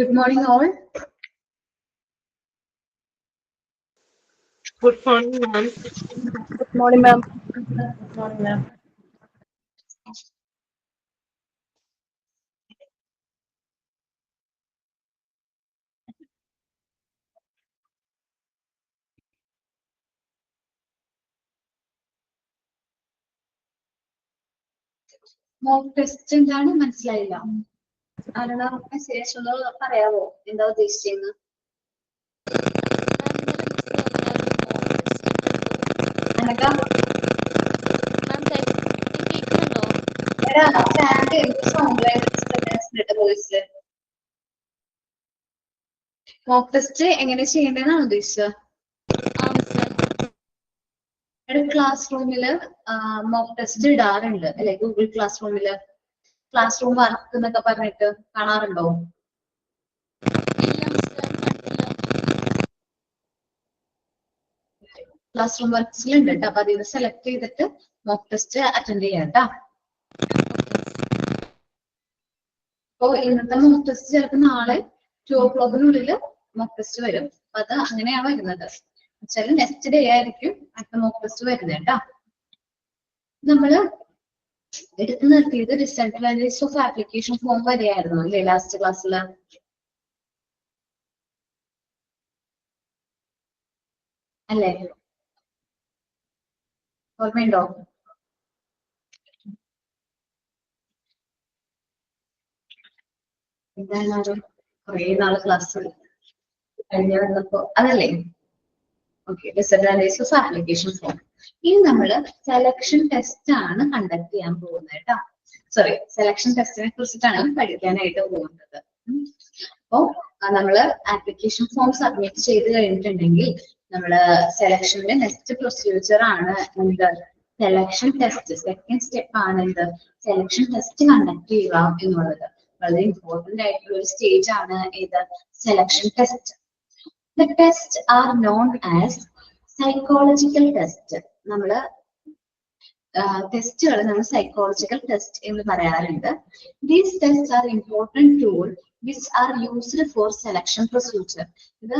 Good morning, all. Good morning, ma'am. Good morning, ma'am. Good morning, ma'am. Mock test എന്താണ് മനസ്സിലായില്ല. ആരാണ് message ഉള്ളത് പറയാവോ എന്താ ഉദ്ദേശിച്ചെന്ന്? അനക്ക എടാ ഫാൻ്റെ എന്ത് സൗണ്ട് വോയിസില് മോക്ക് ടെസ്റ്റ് എങ്ങനെ ചെയ്യേണ്ടതെന്നാണ് ഉദ്ദേശിച്ചത്? എടാ ക്ലാസ് റൂമില് മോക്ക് ടെസ്റ്റ് ഇടാറുണ്ട് അല്ലെ? ഗൂഗിൾ ക്ലാസ് റൂമില് ക്ലാസ് റൂം വർക്ക് എന്നൊക്കെ പറഞ്ഞിട്ട് കാണാറുണ്ടോ? ക്ലാസ് റൂം വർക്ക്സിലുണ്ട് കേട്ടോ. അപ്പൊ അതിൽ സെലക്ട് ചെയ്തിട്ട് മോക്ക് ടെസ്റ്റ് അറ്റൻഡ് ചെയ്യാം കേട്ടോ. അപ്പൊ ഇന്നത്തെ മോക്ക് ടെസ്റ്റ് ചിലപ്പോൾ നാളെ 2 o'clockനുള്ളിൽ മോക്ക് ടെസ്റ്റ് വരും. അപ്പൊ അത് അങ്ങനെയാണ് വരുന്നത്. വെച്ചാൽ നെക്സ്റ്റ് ഡേ ആയിരിക്കും അടുത്ത മോക്ക് ടെസ്റ്റ് വരുന്നത് കേട്ടോ. നമ്മള് എടുത്തു നിർത്തിയത് result analysis of application form വരെയായിരുന്നു അല്ലേ ലാസ്റ്റ് ക്ലാസ്സിൽ? അല്ലേ? ഓർമ്മയുണ്ടോ? എന്താണ് കുറെ നാള് ക്ലാസ് കഴിഞ്ഞ വന്നപ്പോ അതല്ലേ? Okay, result analysis of application form. ഇനി നമ്മള് സെലക്ഷൻ ടെസ്റ്റ് ആണ് കണ്ടക്ട് ചെയ്യാൻ പോകുന്നത് കേട്ടോ. സോറി, സെലക്ഷൻ ടെസ്റ്റിനെ കുറിച്ചിട്ടാണ് പഠിക്കാനായിട്ട് പോകുന്നത്. അപ്പോ നമ്മള് ആപ്ലിക്കേഷൻ ഫോം സബ്മിറ്റ് ചെയ്ത് കഴിഞ്ഞിട്ടുണ്ടെങ്കിൽ നമ്മള് സെലക്ഷന്റെ നെക്സ്റ്റ് പ്രൊസീജിയർ ആണ് എന്ത്? Selection test. സെക്കൻഡ് സ്റ്റെപ്പ് ആണ് എന്ത്? സെലക്ഷൻ ടെസ്റ്റ് കണ്ടക്ട് ചെയ്യുക എന്നുള്ളത്. വളരെ ഇമ്പോർട്ടന്റ് ആയിട്ടുള്ള ഒരു സ്റ്റേജ് ആണ് ഇത് selection test. The tests are known as psychological test. നമ്മള് ടെസ്റ്റുകൾ നമ്മൾ സൈക്കോളജിക്കൽ ടെസ്റ്റ് എന്ന് പറയാറുണ്ട്. These tests are important tool which are used for selection procedure. ഇത്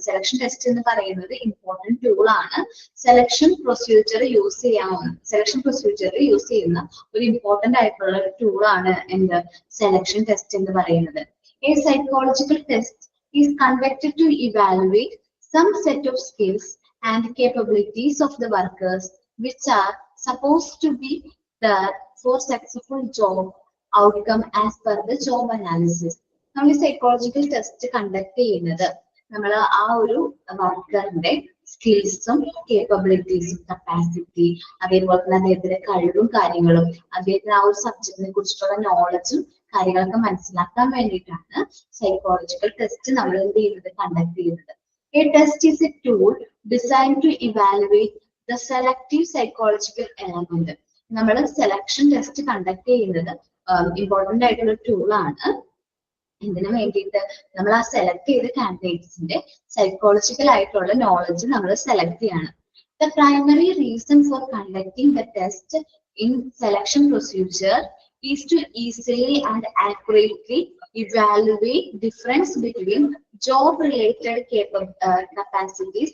സെലക്ഷൻ ടെസ്റ്റ് എന്ന് പറയുന്നത് ഇമ്പോർട്ടന്റ് ടൂൾ ആണ്. സെലക്ഷൻ പ്രൊസീജിയർ യൂസ് ചെയ്യാവുന്ന യൂസ് ചെയ്യുന്ന ഒരു ഇമ്പോർട്ടന്റ് ആയിട്ടുള്ള ടൂൾ ആണ് എന്ത്? സെലക്ഷൻ ടെസ്റ്റ് എന്ന് പറയുന്നത്. A psychological test is conducted to evaluate some set of skills and capabilities of the workers which are supposed to be there for successful job outcome as per the job analysis. നമ്മൾ psychological test conduct ചെയ്യുന്നത് നമ്മൾ ആ ഒരു വർക്കറിന്റെ സ്കിൽസും കേപ്പബിലിറ്റീസും capacity, അതേപോലെ തന്നെ അദ്ദേഹത്തിന്റെ കഴിവും കാര്യങ്ങളും, അദ്ദേഹത്തിന് ആ ഒരു സബ്ജക്റ്റിനെ കുറിച്ചിട്ടുള്ള നോളജും കാര്യങ്ങളൊക്കെ മനസ്സിലാക്കാൻ വേണ്ടിയിട്ടാണ് സൈക്കോളജിക്കൽ ടെസ്റ്റ് നമ്മൾ എന്ത് ചെയ്യുന്നത്? കണ്ടക്ട് ചെയ്യുന്നത്. A test is a tool designed to evaluate the selective psychological element. നമ്മൾ സെലക്ഷൻ ടെസ്റ്റ് കണ്ടക്ട് ചെയ്യുന്നത് ഇമ്പോർട്ടന്റ് ആയിട്ടുള്ള ടൂൾ ആണ്. ഇതിനു വേണ്ടിയിട്ട് നമ്മൾ ആ സെലക്ട് ചെയ്ത കാൻഡിഡേറ്റ്സിന്റെ സൈക്കോളജിക്കൽ ആയിട്ടുള്ള നോളജ് നമ്മൾ സെലക്ട് ചെയ്യണം. The primary reason for conducting the test in selection procedure is to easily and accurately evaluate difference between job-related capacities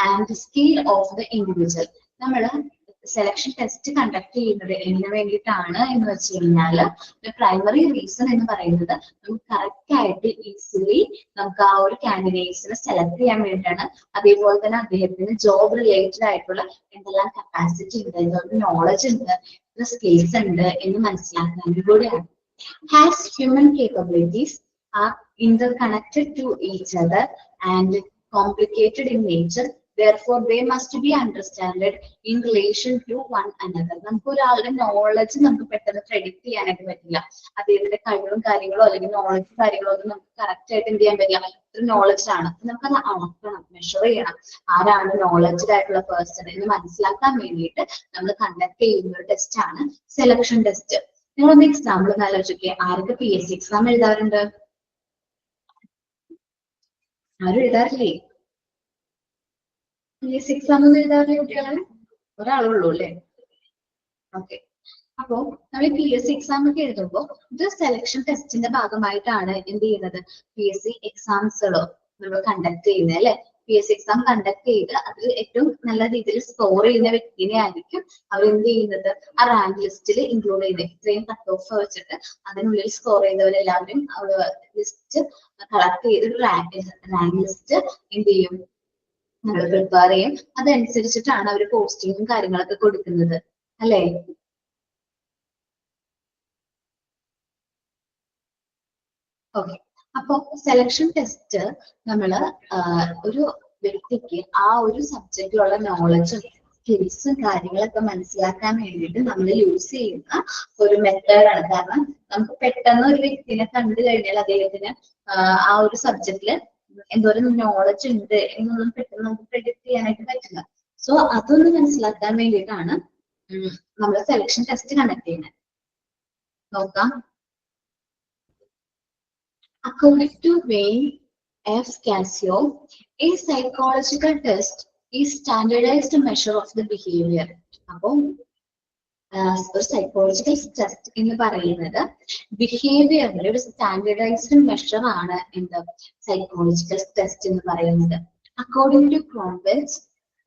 and skill of the individual. നമ്മൾ സെലക്ഷൻ ടെസ്റ്റ് കണ്ടക്ട് ചെയ്യുന്നത് എന്തിനു വേണ്ടിയിട്ടാണ് എന്ന് വെച്ച് കഴിഞ്ഞാൽ പ്രൈമറി റീസൺ എന്ന് പറയുന്നത് നമുക്ക് കറക്റ്റ് ആയിട്ട് ഈസിലി നമുക്ക് ആ ഒരു കാൻഡിഡേറ്റ്സിനെ സെലക്ട് ചെയ്യാൻ വേണ്ടിയിട്ടാണ്. അതേപോലെ തന്നെ അദ്ദേഹത്തിന് ജോബ് റിലേറ്റഡ് ആയിട്ടുള്ള എന്തെല്ലാം കപ്പാസിറ്റി ഉണ്ട്, എന്തെല്ലാം നോളജ് ഉണ്ട്, സ്കിൽസ് ഉണ്ട് എന്ന് മനസ്സിലാക്കാൻ കൂടിയാണ്. Has human capabilities are interconnected to each other and complicated in nature. Therefore, they must be understood in relation to one another. നമുക്ക് ഒരാളുടെ നോളജ് നമുക്ക് പെട്ടെന്ന് പ്രെഡിക്ട് ചെയ്യാനായിട്ട് പറ്റില്ല. അദ്ദേഹത്തിന്റെ കഴിവും കാര്യങ്ങളോ അല്ലെങ്കിൽ നോളജ് കാര്യങ്ങളോ ഒന്നും നമുക്ക് കറക്റ്റ് ആയിട്ട് എന്ത് ചെയ്യാൻ പറ്റില്ല. ഒരു നോളജ് ആണ്, നമുക്കത് അളക്കണം, മെഷർ ചെയ്യണം. ആരാണ് നോളജ്ഡ് ആയിട്ടുള്ള പേഴ്സൺ എന്ന് മനസ്സിലാക്കാൻ വേണ്ടിയിട്ട് നമ്മൾ കണ്ടക്ട് ചെയ്യുന്ന ഒരു ടെസ്റ്റ് ആണ് സെലക്ഷൻ ടെസ്റ്റ്. നിങ്ങളൊന്ന് എക്സാമ്പിൾ ഒന്ന് ആലോചിക്കുക. ആരൊക്കെ PSC എക്സാം എഴുതാറുണ്ട്? ആരും എഴുതാറില്ലേ? PSC എക്സാം ഒന്നും എഴുതാറില്ല കുട്ടികളെ? ഒരാളുള്ളൂ അല്ലേ? ഓക്കെ. അപ്പോ നമ്മൾ PSC എക്സാം ഒക്കെ എഴുതുമ്പോൾ ഇത് സെലക്ഷൻ ടെസ്റ്റിന്റെ ഭാഗമായിട്ടാണ് എന്ത് ചെയ്യുന്നത്, PSC എക്സാംസുകളോ നമ്മൾ കണ്ടക്ട് ചെയ്യുന്നത് അല്ലെ. PSC എക്സാം കണ്ടക്ട് ചെയ്ത് അതിൽ ഏറ്റവും നല്ല രീതിയിൽ സ്കോർ ചെയ്യുന്ന വ്യക്തിനെ ആയിരിക്കും അവർ എന്ത് ചെയ്യുന്നത്, ആ റാങ്ക് ലിസ്റ്റിൽ ഇൻക്ലൂഡ് ചെയ്യുന്നത്. ഇത്രയും കട്ട് ഓഫ് വെച്ചിട്ട് അതിനുള്ളിൽ സ്കോർ ചെയ്തവരെല്ലാവരും ലിസ്റ്റ് കളക്ട് ചെയ്ത് റാങ്ക് ലിസ്റ്റ് എന്ത് ചെയ്യും, നമ്മൾ പ്രിപ്പയർ ചെയ്യും. അതനുസരിച്ചിട്ടാണ് അവർ പോസ്റ്റിങ്ങും കാര്യങ്ങളൊക്കെ കൊടുക്കുന്നത് അല്ലേ. ഓക്കെ, അപ്പൊ സെലക്ഷൻ ടെസ്റ്റ് നമ്മള് ഒരു വ്യക്തിക്ക് ആ ഒരു സബ്ജക്റ്റിലുള്ള നോളജും സ്കിൽസും കാര്യങ്ങളൊക്കെ മനസ്സിലാക്കാൻ വേണ്ടിയിട്ട് നമ്മൾ യൂസ് ചെയ്യുന്ന ഒരു മെത്തേഡാണ്. കാരണം നമുക്ക് പെട്ടെന്ന് ഒരു വ്യക്തിനെ കണ്ടു കഴിഞ്ഞാൽ അദ്ദേഹത്തിന് ആ ഒരു സബ്ജക്റ്റില് എന്തോരം നോളജ് ഉണ്ട് എന്നൊന്നും പെട്ടെന്ന് നമുക്ക് പ്രെഡിക്ട് ചെയ്യാനായിട്ട് പറ്റില്ല. സോ അതൊന്ന് മനസ്സിലാക്കാൻ വേണ്ടിയിട്ടാണ് നമ്മൾ സെലക്ഷൻ ടെസ്റ്റ് കണ്ടക്ട് ചെയ്യുന്നത്. നോക്കാം. According to Wayne F. Cascio, a psychological test is standardized measure of the behavior. അപ്പോൾ ഒരു സൈക്കോളജിക്കൽ ടെസ്റ്റ് എന്ന് പറയുന്നത് ബിഹേവിയറിന്റെ ഒരു സ്റ്റാൻഡർഡൈസ്ഡ് മെഷർ ആണ് എന്ത് സൈക്കോളജിക്കൽ ടെസ്റ്റ് എന്ന് പറയുന്നത്. According to Cromwell,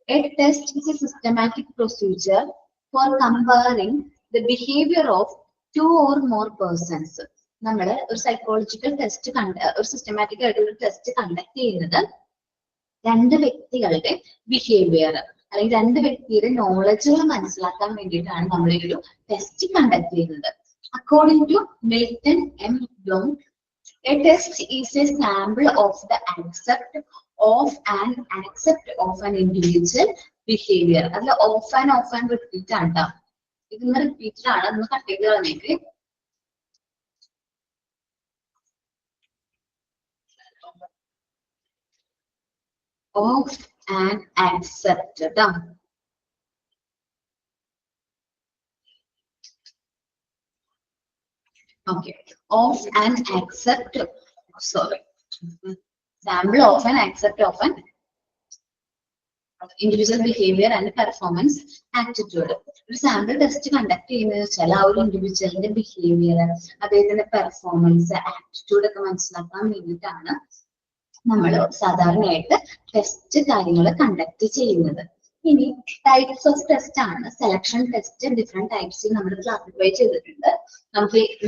a test is a systematic procedure for comparing the behavior of two or more persons. നമ്മൾ ഒരു സൈക്കോളജിക്കൽ ടെസ്റ്റ് ഒരു സിസ്റ്റമാറ്റിക് ആയിട്ടുള്ള ടെസ്റ്റ് കണ്ടക്ട് ചെയ്യുന്നത് രണ്ട് വ്യക്തികളുടെ ബിഹേവിയർ അല്ലെങ്കിൽ രണ്ട് വ്യക്തിയുടെ നോളജുകൾ മനസ്സിലാക്കാൻ വേണ്ടിയിട്ടാണ് നമ്മൾ ഈ ഒരു ടെസ്റ്റ് കണ്ടക്ട് ചെയ്യുന്നത്. According to Milton M. Bloom, a test is a sample of the accept of an individual behavior. അതിൽ ഓഫ് ആൻഡ് റിപ്പീറ്റ് ആണ് കേട്ടോ. ഇതൊന്ന് റിപ്പീറ്റഡ് ആണ്, അതൊന്ന് കട്ട് ചെയ്ത് കളഞ്ഞേക്ക്. Of and accept. Okay, of and accept. Sorry, sample of and accept of an individual behavior and performance attitude. ഒരു sample test conduct ചെയ്യുന്നത് വെച്ചാൽ ആ ഒരു ഇൻഡിവിജ്വലിന്റെ ബിഹേവിയർ, അദ്ദേഹത്തിന്റെ പെർഫോമൻസ്, ആറ്റിറ്റ്യൂഡ് ഒക്കെ മനസ്സിലാക്കാൻ വേണ്ടിയിട്ടാണ് നമ്മൾ സാധാരണയായിട്ട് ടെസ്റ്റ് കാര്യങ്ങൾ കണ്ടക്ട് ചെയ്യുന്നത്. ഇനി ടൈപ്സ് ഓഫ് ടെസ്റ്റ് ആണ്. സെലക്ഷൻ ടെസ്റ്റ് ഡിഫറെന്റ് ടൈപ്സ് നമ്മൾ ക്ലാസിഫൈ ചെയ്തിട്ടുണ്ട്.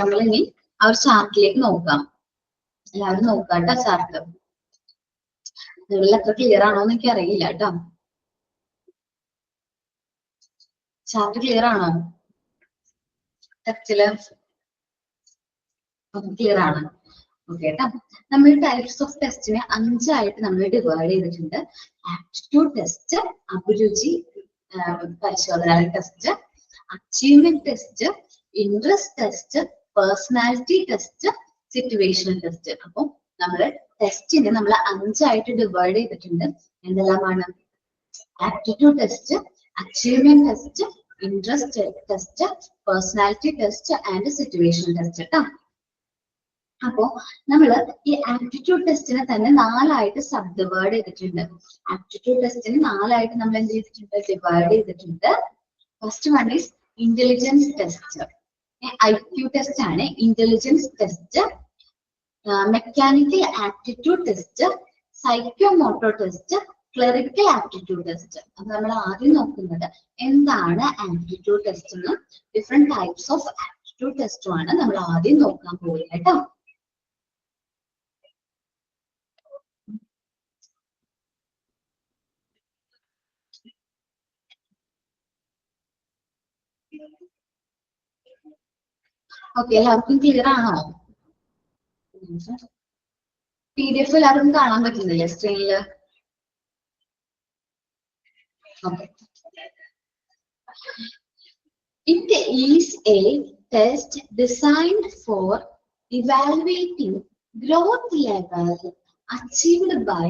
നമ്മൾ ഇനി ആ ഒരു ചാർട്ടിലേക്ക് നോക്കാം. എല്ലാവരും നോക്കാം കേട്ടോ ചാർട്ട്. ഇതിലൊക്കെ ക്ലിയർ ആണോ എന്ന് എനിക്ക് അറിയില്ല കേട്ടോ. ചാർട്ട് ക്ലിയർ ആണോ? ടെക്സ്റ്റില് ക്ലിയർ ആണ്. ഓക്കെ കേട്ടോ. നമ്മൾ ടൈപ്സ് ഓഫ് ടെസ്റ്റിനെ 5 ആയിട്ട് നമ്മൾ ഡിവൈഡ് ചെയ്തിട്ടുണ്ട്. ആപ്റ്റിറ്റ്യൂഡ് ടെസ്റ്റ്, അഭിരുചി പരിശോധന test, achievement test, interest test, personality test, situation test. അപ്പൊ നമ്മള് ടെസ്റ്റിനെ നമ്മൾ 5 ആയിട്ട് ഡിവൈഡ് ചെയ്തിട്ടുണ്ട്. എന്തെല്ലാമാണ്? Aptitude test, achievement test, interest test, personality test and situation test കേട്ടോ. അപ്പോ നമ്മള് ഈ ആപ്റ്റിറ്റ്യൂഡ് ടെസ്റ്റിനെ തന്നെ 4 ആയിട്ട് സബ് ഡിവൈഡ് ചെയ്തിട്ടുണ്ട്. ആപ്റ്റിറ്റ്യൂഡ് ടെസ്റ്റിനെ 4 ആയിട്ട് നമ്മൾ എന്ത് ചെയ്തിട്ടുണ്ട്? ഡിവൈഡ് ചെയ്തിട്ടുണ്ട്. First one is intelligence test. IQ test ആണ് intelligence test. Mechanical aptitude test, psychomotor test, clerical aptitude test. അപ്പൊ നമ്മൾ ആദ്യം നോക്കുന്നത് എന്താണ് ആപ്റ്റിറ്റ്യൂഡ് ടെസ്റ്റ് എന്ന്. ഡിഫറെന്റ് ടൈപ്സ് ഓഫ് ആപ്റ്റിറ്റ്യൂഡ് ടെസ്റ്റുമാണ് നമ്മൾ ആദ്യം നോക്കാൻ പോകുന്നത് കേട്ടോ. ഓക്കെ, എല്ലാവർക്കും ക്ലിയർ ആണോ? PDF എല്ലാവർക്കും കാണാൻ പറ്റുന്നില്ലേ സ്ക്രീനില്? Okay. It is a test designed for evaluating growth level achieved by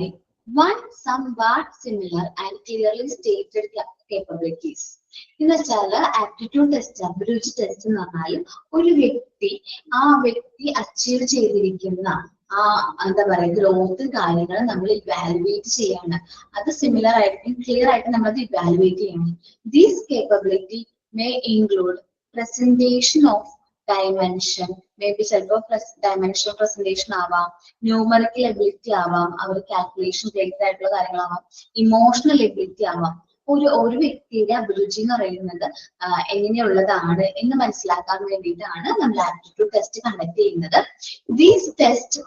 one somewhat similar and clearly stated capabilities. എന്ന് വെച്ചാൽ ആപ്റ്റിറ്റ്യൂഡ് ടെസ്റ്റ്, അഭിരുചി ടെസ്റ്റ് എന്ന് പറഞ്ഞാൽ ഒരു വ്യക്തി അച്ചീവ് ചെയ്തിരിക്കുന്ന ആ എന്താ പറയുക ഗ്രോത്ത് കാര്യങ്ങൾ നമ്മൾ ഇവാലുവേറ്റ് ചെയ്യാണ്. അത് സിമിലർ ആയിട്ട് ക്ലിയർ ആയിട്ട് നമ്മൾ അത് ഇവാലുവേറ്റ് ചെയ്യണം. These capability may include presentation of dimension, maybe dimensional presentation ആവാം, numerical ability ആവാം, അവർ calculation related ആയിട്ടുള്ള കാര്യങ്ങളാവാം, emotional ability ആവാം. ഒരു വ്യക്തിയുടെ അഭിരുചി എന്ന് പറയുന്നത് എങ്ങനെയുള്ളതാണ് എന്ന് മനസ്സിലാക്കാൻ വേണ്ടിയിട്ടാണ് നമ്മൾ ആപ്റ്റിറ്റ്യൂഡ് ടെസ്റ്റ് കണ്ടക്ട് ചെയ്യുന്നത്. ദീസ് ടെസ്റ്റ്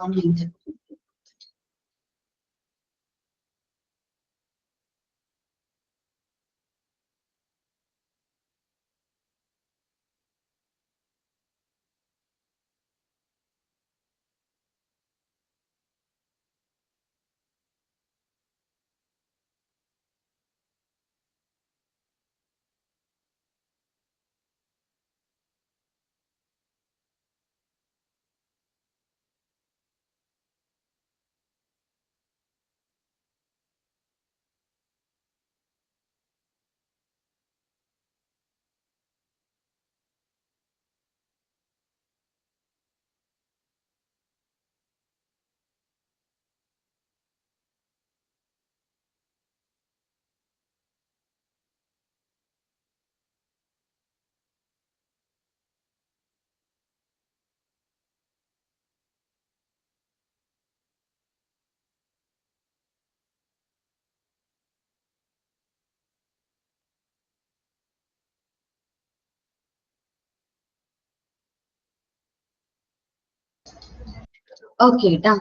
ഓക്കെ ട്ടാ.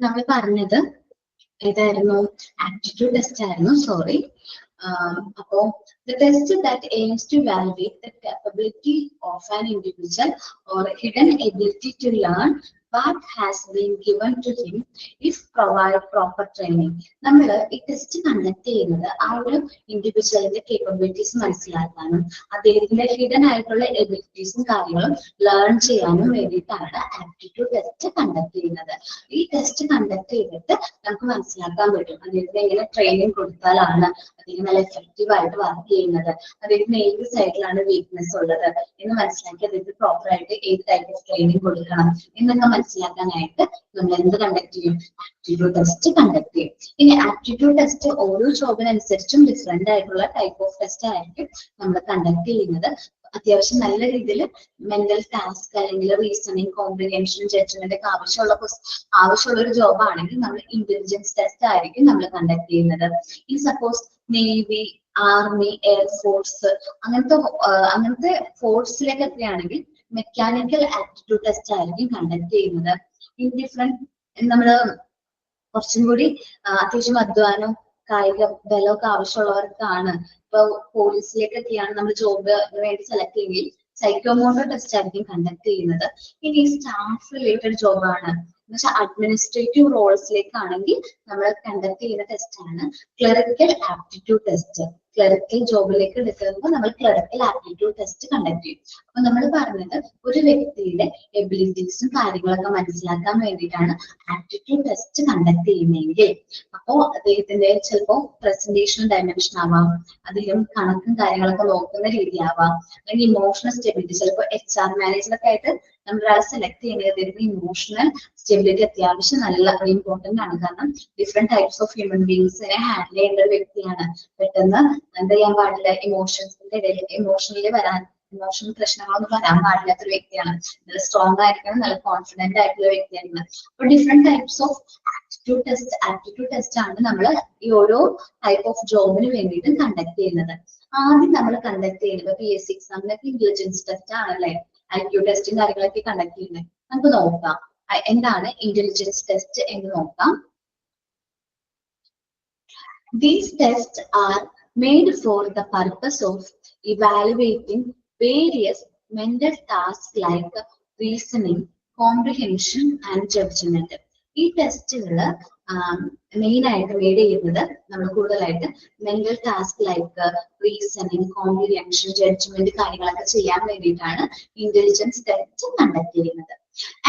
നമ്മൾ പറഞ്ഞത് ഏതായിരുന്നു? ആപ്റ്റിറ്റ്യൂഡ് ടെസ്റ്റ് ആയിരുന്നു. സോറി. അപ്പോ the test that aims to evaluate the capability of an individual or hidden ability to learn what has been given to him if provide proper training. നമ്മൾ ഈ test conduct ചെയ്യുന്നത് ആ ഒരു ഇൻഡിവിജ്വലിന്റെ capabilities മനസ്സിലാക്കാനും അദ്ദേഹത്തിന്റെ hidden ആയിട്ടുള്ള എബിലിറ്റീസും കാര്യങ്ങളും ലേൺ ചെയ്യാനും വേണ്ടിയിട്ടാണ് ആപ്റ്റിറ്റ്യൂഡ് ടെസ്റ്റ് കണ്ടക്ട് ചെയ്യുന്നത്. ഈ ടെസ്റ്റ് കണ്ടക്ട് ചെയ്തിട്ട് നമുക്ക് മനസ്സിലാക്കാൻ പറ്റും അദ്ദേഹത്തിന് എങ്ങനെ ട്രെയിനിങ് കൊടുത്താലാണ് അദ്ദേഹം നല്ല എഫക്റ്റീവ് ആയിട്ട് വർക്ക് ചെയ്യുന്നത്, അദ്ദേഹത്തിന് ഏത് സൈഡിലാണ് വീക്ക്നെസ് ഉള്ളത് എന്ന് മനസ്സിലാക്കി അദ്ദേഹത്തിന് പ്രോപ്പർ ആയിട്ട് ഏത് ടൈപ്പ് ഓഫ് ട്രെയിനിങ് കൊടുക്കണം എന്നൊക്കെ മനസ്സിലാക്കാനായിട്ട് നമ്മൾ എന്ത് കണ്ടക്ട് ചെയ്യും? ആപ്റ്റിറ്റ്യൂഡ് ടെസ്റ്റ് കണ്ടക്ട് ചെയ്യും. ഇനി ആപ്റ്റിറ്റ്യൂഡ് ടെസ്റ്റ് ഓരോ ജോബിനനുസരിച്ചും ഡിഫറെന്റ് ആയിട്ടുള്ള ടൈപ്പ് ഓഫ് ടെസ്റ്റ് ആയിരിക്കും നമ്മൾ കണ്ടക്ട് ചെയ്യുന്നത്. അത്യാവശ്യം നല്ല രീതിയിൽ മെന്റൽ ടാസ്ക് അല്ലെങ്കിൽ റീസണിങ്, കോംപ്രിഹെൻഷൻ, ജഡ്ജ്മെന്റ് ഒക്കെ ആവശ്യമുള്ള ഒരു ജോബ് ആണെങ്കിൽ നമ്മൾ ഇന്റലിജൻസ് ടെസ്റ്റ് ആയിരിക്കും നമ്മൾ കണ്ടക്ട് ചെയ്യുന്നത്. ഈ സപ്പോസ് നേവി, ആർമി, എയർഫോഴ്സ് അങ്ങനത്തെ ഫോഴ്സിലേക്കൊക്കെ ആണെങ്കിൽ മെക്കാനിക്കൽ ആപ്റ്റിറ്റ്യൂഡ് ടെസ്റ്റ് ആയിരിക്കും കണ്ടക്ട് ചെയ്യുന്നത്. ഇൻ ഡിഫറെന്റ് നമ്മള് കുറച്ചും കൂടി അത്യാവശ്യം അധ്വാനം, കായിക ബലമൊക്കെ ആവശ്യമുള്ളവർക്കാണ്. ഇപ്പൊ പോലീസിലേക്കൊക്കെയാണ് നമ്മൾ ജോബ് വേണ്ടി സെലക്ട് ചെയ്യുകയും സൈക്കോമോട്ടർ ടെസ്റ്റ് ആയിരിക്കും കണ്ടക്ട് ചെയ്യുന്നത്. ഇനി സ്റ്റാഫ് റിലേറ്റഡ് ജോബാണ് എന്നുവെച്ചാൽ അഡ്മിനിസ്ട്രേറ്റീവ് റോൾസിലേക്കാണെങ്കിൽ നമ്മൾ കണ്ടക്ട് ചെയ്യുന്ന ടെസ്റ്റ് ആണ് ക്ലറിക്കൽ ആപ്റ്റിറ്റ്യൂഡ് ടെസ്റ്റ്. ക്ലറിക്കൽ ജോബിലേക്ക് എടുക്കുമ്പോൾ നമ്മൾ ക്ലറിക്കൽ ആപ്റ്റിറ്റ്യൂഡ് ടെസ്റ്റ് കണ്ടക്ട് ചെയ്യും. അപ്പൊ നമ്മൾ പറഞ്ഞത് ഒരു വ്യക്തിയുടെ എബിലിറ്റീസും കാര്യങ്ങളൊക്കെ മനസ്സിലാക്കാൻ വേണ്ടിയിട്ടാണ് ആപ്റ്റിറ്റ്യൂഡ് ടെസ്റ്റ് കണ്ടക്ട് ചെയ്യുന്നതെങ്കിൽ അപ്പോ അദ്ദേഹത്തിന്റെ ചിലപ്പോ പ്രസന്റേഷൻ ഡയമെൻഷൻ ആവാം, അദ്ദേഹം കണക്കും കാര്യങ്ങളൊക്കെ നോക്കുന്ന രീതി ആവാം, അല്ലെങ്കിൽ ഇമോഷണൽ സ്റ്റെബിലിറ്റി, ചിലപ്പോൾ HR മാനേജറൊക്കെ ആയിട്ട് നമ്മൾ ഒരാളെ സെലക്ട് ചെയ്യുന്നത് ഇമോഷണൽ സ്റ്റെബിലിറ്റി അത്യാവശ്യം നല്ല ഇമ്പോർട്ടന്റ് ആണ്. കാരണം ഡിഫറെന്റ് ടൈപ്സ് ഓഫ് ഹ്യൂമൻ ബീങ്സിനെ ഹാൻഡിൽ ചെയ്യേണ്ട ഒരു വ്യക്തിയാണ്. പെട്ടെന്ന് എന്താ ചെയ്യാൻ പാടില്ല, ഇമോഷണൽ ഇമോഷണൽ പ്രശ്നങ്ങളൊന്നും വരാൻ പാടില്ലാത്തൊരു വ്യക്തിയാണ്. നല്ല സ്ട്രോങ് ആയിരിക്കണം, നല്ല കോൺഫിഡന്റ് ആയിട്ടുള്ള വ്യക്തിയാണ്. അപ്പൊ different types of aptitude test ആണ് നമ്മൾ ഈ ഓരോ ടൈപ്പ് ഓഫ് ജോബിന് വേണ്ടിയിട്ട് കണ്ടക്ട് ചെയ്യുന്നത്. ആദ്യം നമ്മൾ കണ്ടക്ട് ചെയ്യുന്നത് PSC എക്സാമിനൊക്കെ ഇന്റലിജൻസ് ടെസ്റ്റ് ആണല്ലേ, IQ ടെസ്റ്റും കാര്യങ്ങളൊക്കെ കണ്ടക്ട് ചെയ്യുന്നത്. നമുക്ക് നോക്കാം എന്താണ് ഇന്റലിജൻസ് ടെസ്റ്റ് എന്ന് നോക്കാം. These tests are made for the purpose of evaluating various mental tasks like reasoning, comprehension and judgment. ഈ ടെസ്റ്റുകൾ മെയിൻ ആയിട്ട് മെയ്ഡ് ചെയ്യുന്നത് നമ്മൾ കൂടുതലായിട്ട് mental task like reasoning, comprehension, judgement കാര്യങ്ങളൊക്കെ ചെയ്യാൻ വേണ്ടിയിട്ടാണ് ഇന്റലിജൻസ് ടെസ്റ്റ് കണ്ടക്ട് ചെയ്യുന്നത്.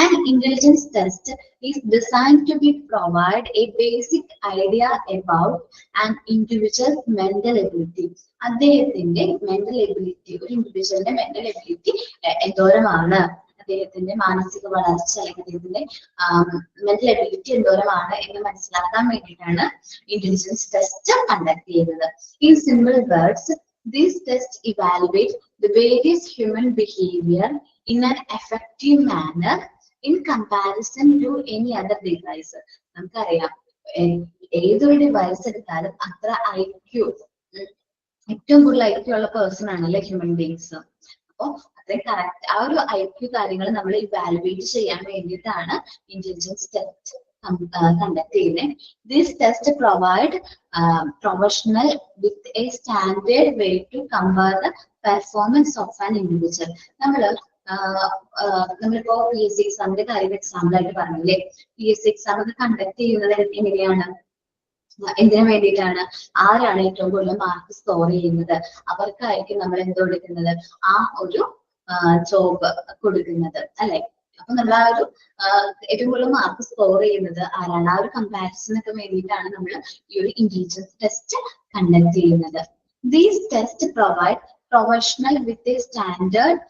An intelligence test is designed to provide a basic idea about an individual's mental ability. അദ്ദേഹത്തിന്റെ മെന്റൽ എബിലിറ്റി, ഒരു ഇൻഡിവിജ്വലിന്റെ മെന്റൽ എബിലിറ്റി എന്തോരമാണ്, അദ്ദേഹത്തിന്റെ മാനസിക വളർച്ച അല്ലെങ്കിൽ അദ്ദേഹത്തിന്റെ മെന്റൽ എബിലിറ്റി എന്തോരമാണ് എന്ന് മനസ്സിലാക്കാൻ വേണ്ടിയിട്ടാണ് ഇന്റലിജൻസ് ടെസ്റ്റ് കണ്ടക്ട് ചെയ്യുന്നത്. In simple words, These tests evaluate the various human behavior in an effective manner in comparison to any other device. നമുക്കറിയാം ഏതൊരു ഡിവൈസ് എടുത്താലും അത്ര ഐക്യു ഏറ്റവും കൂടുതൽ ഐക്യു ഉള്ള പേഴ്സൺ ആണല്ലേ ഹ്യൂമൻ ബീങ്സ്. അപ്പോൾ അത്രയും കറക്റ്റ് ആ ഒരു ഐക്യു കാര്യങ്ങൾ നമ്മൾ ഇവാലുവേറ്റ് ചെയ്യാൻ വേണ്ടിയിട്ടാണ് ഇന്റലിജൻസ് ടെസ്റ്റ് conduct ചെയ്യുന്നത്. This test provide professional with a standard way to compare the performance of an individual. നമ്മളിപ്പോ പി എസ് സി എക്സാമിന്റെ കാര്യം എക്സാമ്പിൾ ആയിട്ട് പറഞ്ഞില്ലേ, പി എസ് സി എക്സാം ഒക്കെ കണ്ടക്ട് ചെയ്യുന്നത് എങ്ങനെയാണ്, എന്തിനു വേണ്ടിയിട്ടാണ്, ആരാണ് ഏറ്റവും കൂടുതൽ മാർക്ക് സ്കോർ ചെയ്യുന്നത് അവർക്കായിരിക്കും നമ്മൾ എന്തോ കൊടുക്കുന്നത്, ആ ഒരു ജോബ് കൊടുക്കുന്നത് അല്ലെ. അപ്പൊ നമ്മൾ ആ ഒരു ഏറ്റവും കൂടുതൽ മാർക്ക് സ്കോർ ചെയ്യുന്നത് ആരാണ്, ആ ഒരു കമ്പാരിസണൊക്കെ വേണ്ടിയിട്ടാണ് നമ്മൾ ഈ ഒരു ഇന്റലിജൻസ് ടെസ്റ്റ് കണ്ടക്ട് ചെയ്യുന്നത്. These test provide professional with a standard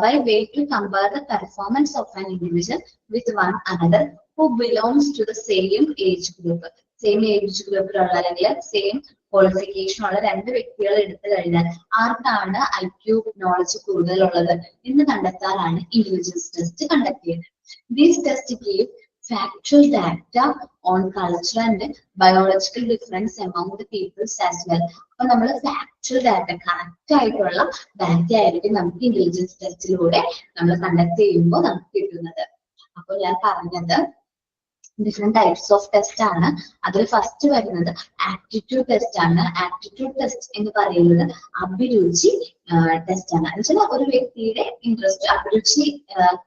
by way to compare the performance of an individual with one another who belongs to the same age group. Same age ഗ്രൂപ്പിലുള്ള അല്ലെങ്കിൽ same qualification ഉള്ള രണ്ട് വ്യക്തികൾ എടുത്തു കഴിഞ്ഞാൽ ആർക്കാണ് IQ knowledge കൂടുതലുള്ളത് എന്ന് കണ്ടെത്താനാണ് ഇന്റലിജൻസ് ടെസ്റ്റ് കണ്ടക്ട് ചെയ്യുന്നത്. These test give factual data on cultural and biological difference among the peoples as well. അപ്പൊ നമ്മൾ ഫാക്ച്വൽ ഡാറ്റ കറക്റ്റ് ആയിട്ടുള്ള ഡാറ്റ ആയിരിക്കും നമുക്ക് ഇന്റലിജൻസ് ടെസ്റ്റിലൂടെ നമ്മൾ കണ്ടക്ട് ചെയ്യുമ്പോൾ നമുക്ക് കിട്ടുന്നത്. അപ്പോൾ ഞാൻ പറഞ്ഞത് ഡിഫറെന്റ് ടൈപ്സ് ഓഫ് ടെസ്റ്റ് ആണ്. അതിൽ ഫസ്റ്റ് വരുന്നത് ആപ്റ്റിറ്റ്യൂഡ് ടെസ്റ്റ് ആണ്. ആപ്റ്റിറ്റ്യൂഡ് ടെസ്റ്റ് എന്ന് പറയുന്നത് അഭിരുചി ടെസ്റ്റ് ആണ്. എന്നുവെച്ചാൽ ഒരു വ്യക്തിയുടെ ഇൻട്രസ്റ്റ് അഭിരുചി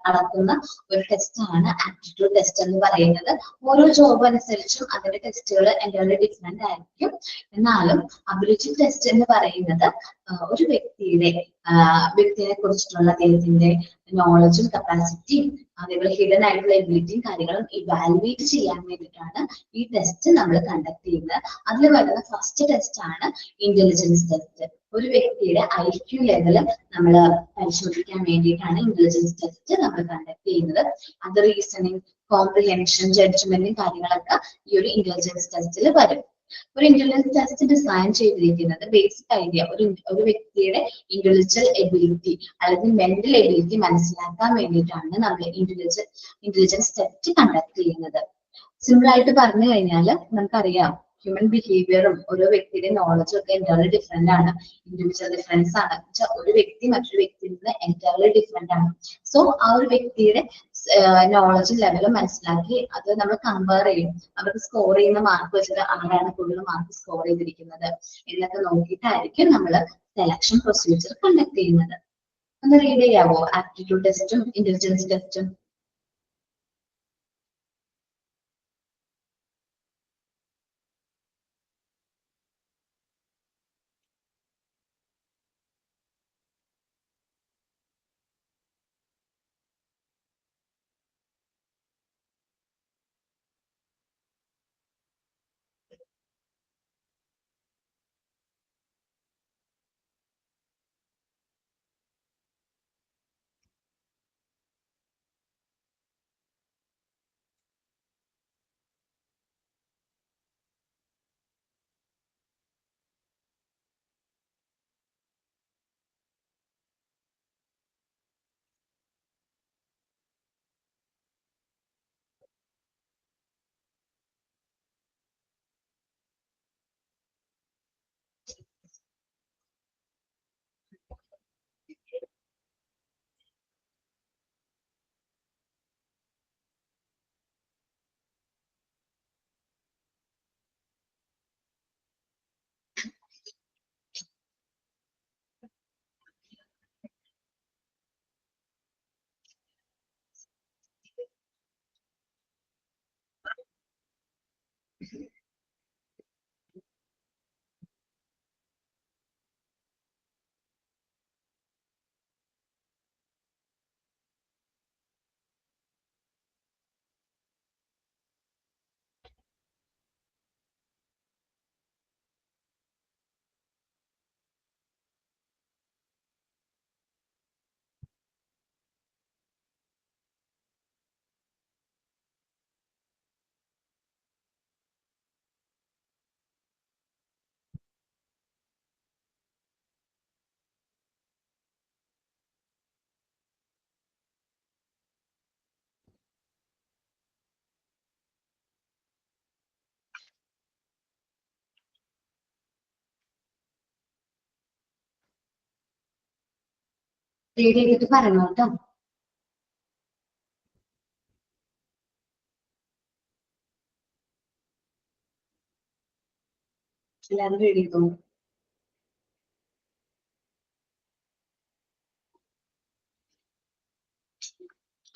അളക്കുന്ന ഒരു ടെസ്റ്റ് ആണ് ആപ്റ്റിറ്റ്യൂഡ് ടെസ്റ്റ് എന്ന് പറയുന്നത്. ഓരോ ജോബ് അനുസരിച്ചും അതിന്റെ ടെസ്റ്റുകൾ എൻ്റെ ഡിഫറെന്റ് ആയിരിക്കും. എന്നാലും അഭിരുചി ടെസ്റ്റ് എന്ന് പറയുന്നത് ഒരു വ്യക്തിയെ കുറിച്ചിട്ടുള്ള അദ്ദേഹത്തിന്റെ നോളജും കപ്പാസിറ്റിയും അതേപോലെ ഹിഡൻ ആയിട്ടുള്ള എബിലിറ്റിയും കാര്യങ്ങളും ഇവാലുവേറ്റ് ചെയ്യാൻ വേണ്ടിയിട്ടാണ് ഈ ടെസ്റ്റ് നമ്മൾ കണ്ടക്ട് ചെയ്യുന്നത്. അതിൽ വരുന്ന ഫസ്റ്റ് ടെസ്റ്റ് ആണ് ഇന്റലിജൻസ് ടെസ്റ്റ്. ഒരു വ്യക്തിയുടെ ഐക്യു ലെവല് നമ്മൾ പരിശോധിക്കാൻ വേണ്ടിയിട്ടാണ് ഇന്റലിജൻസ് ടെസ്റ്റ് നമ്മൾ കണ്ടക്ട് ചെയ്യുന്നത്. അത് റീസണിങ്, കോംപ്രിഹെൻഷൻ, ജഡ്ജ്മെന്റും കാര്യങ്ങളൊക്കെ ഈ ഒരു ഇന്റലിജൻസ് ടെസ്റ്റിൽ വരും. ഒരു ഇന്റലിജൻസ് ടെസ്റ്റ് ഡിസൈൻ ചെയ്തിരിക്കുന്നത് ബേസിക് ഐഡിയ ഒരു വ്യക്തിയുടെ ഇന്റലിജൽ എബിലിറ്റി അല്ലെങ്കിൽ മെന്റൽ എബിലിറ്റി മനസ്സിലാക്കാൻ വേണ്ടിയിട്ടാണ് നമ്മൾ ഇന്റലിജൻസ് ടെസ്റ്റ് കണ്ടക്ട് ചെയ്യുന്നത്. സിമ്പിൾ ആയിട്ട് പറഞ്ഞു കഴിഞ്ഞാൽ നമുക്കറിയാം ഹ്യൂമൻ ബിഹേവിയറും ഓരോ വ്യക്തിയുടെ നോളജും ഒക്കെ എൻറ്റയർലി ഡിഫറെന്റ് ആണ്. ഇൻഡിവിജ്വൽ ഡിഫറൻസ് ആണ്. ഒരു വ്യക്തി മറ്റൊരു വ്യക്തിയിൽ നിന്ന് എൻറ്റയർലി ഡിഫറെന്റ് ആണ്. സോ ആ ഒരു വ്യക്തിയുടെ നോളജ് ലെവൽ മനസ്സിലാക്കി അത് നമ്മൾ കമ്പയർ ചെയ്യും. അവർക്ക് സ്കോർ ചെയ്യുന്ന മാർക്ക് വെച്ചിട്ട് ആരാണ് കൂടുതൽ മാർക്ക് സ്കോർ ചെയ്തിരിക്കുന്നത് എന്നൊക്കെ നോക്കിയിട്ടായിരിക്കും നമ്മൾ സെലക്ഷൻ പ്രൊസീജിയർ കണ്ടക്ട് ചെയ്യുന്നത്. ഒന്ന് റീഡ് ചെയ്യാവോ ആപ്റ്റിറ്റ്യൂഡ് ടെസ്റ്റും ഇന്റലിജൻസ് ടെസ്റ്റും? റീഡ് ചെയ്തിട്ട് പറയണം കേട്ടോ. എല്ലാവരും റീഡ് ചെയ്തോ.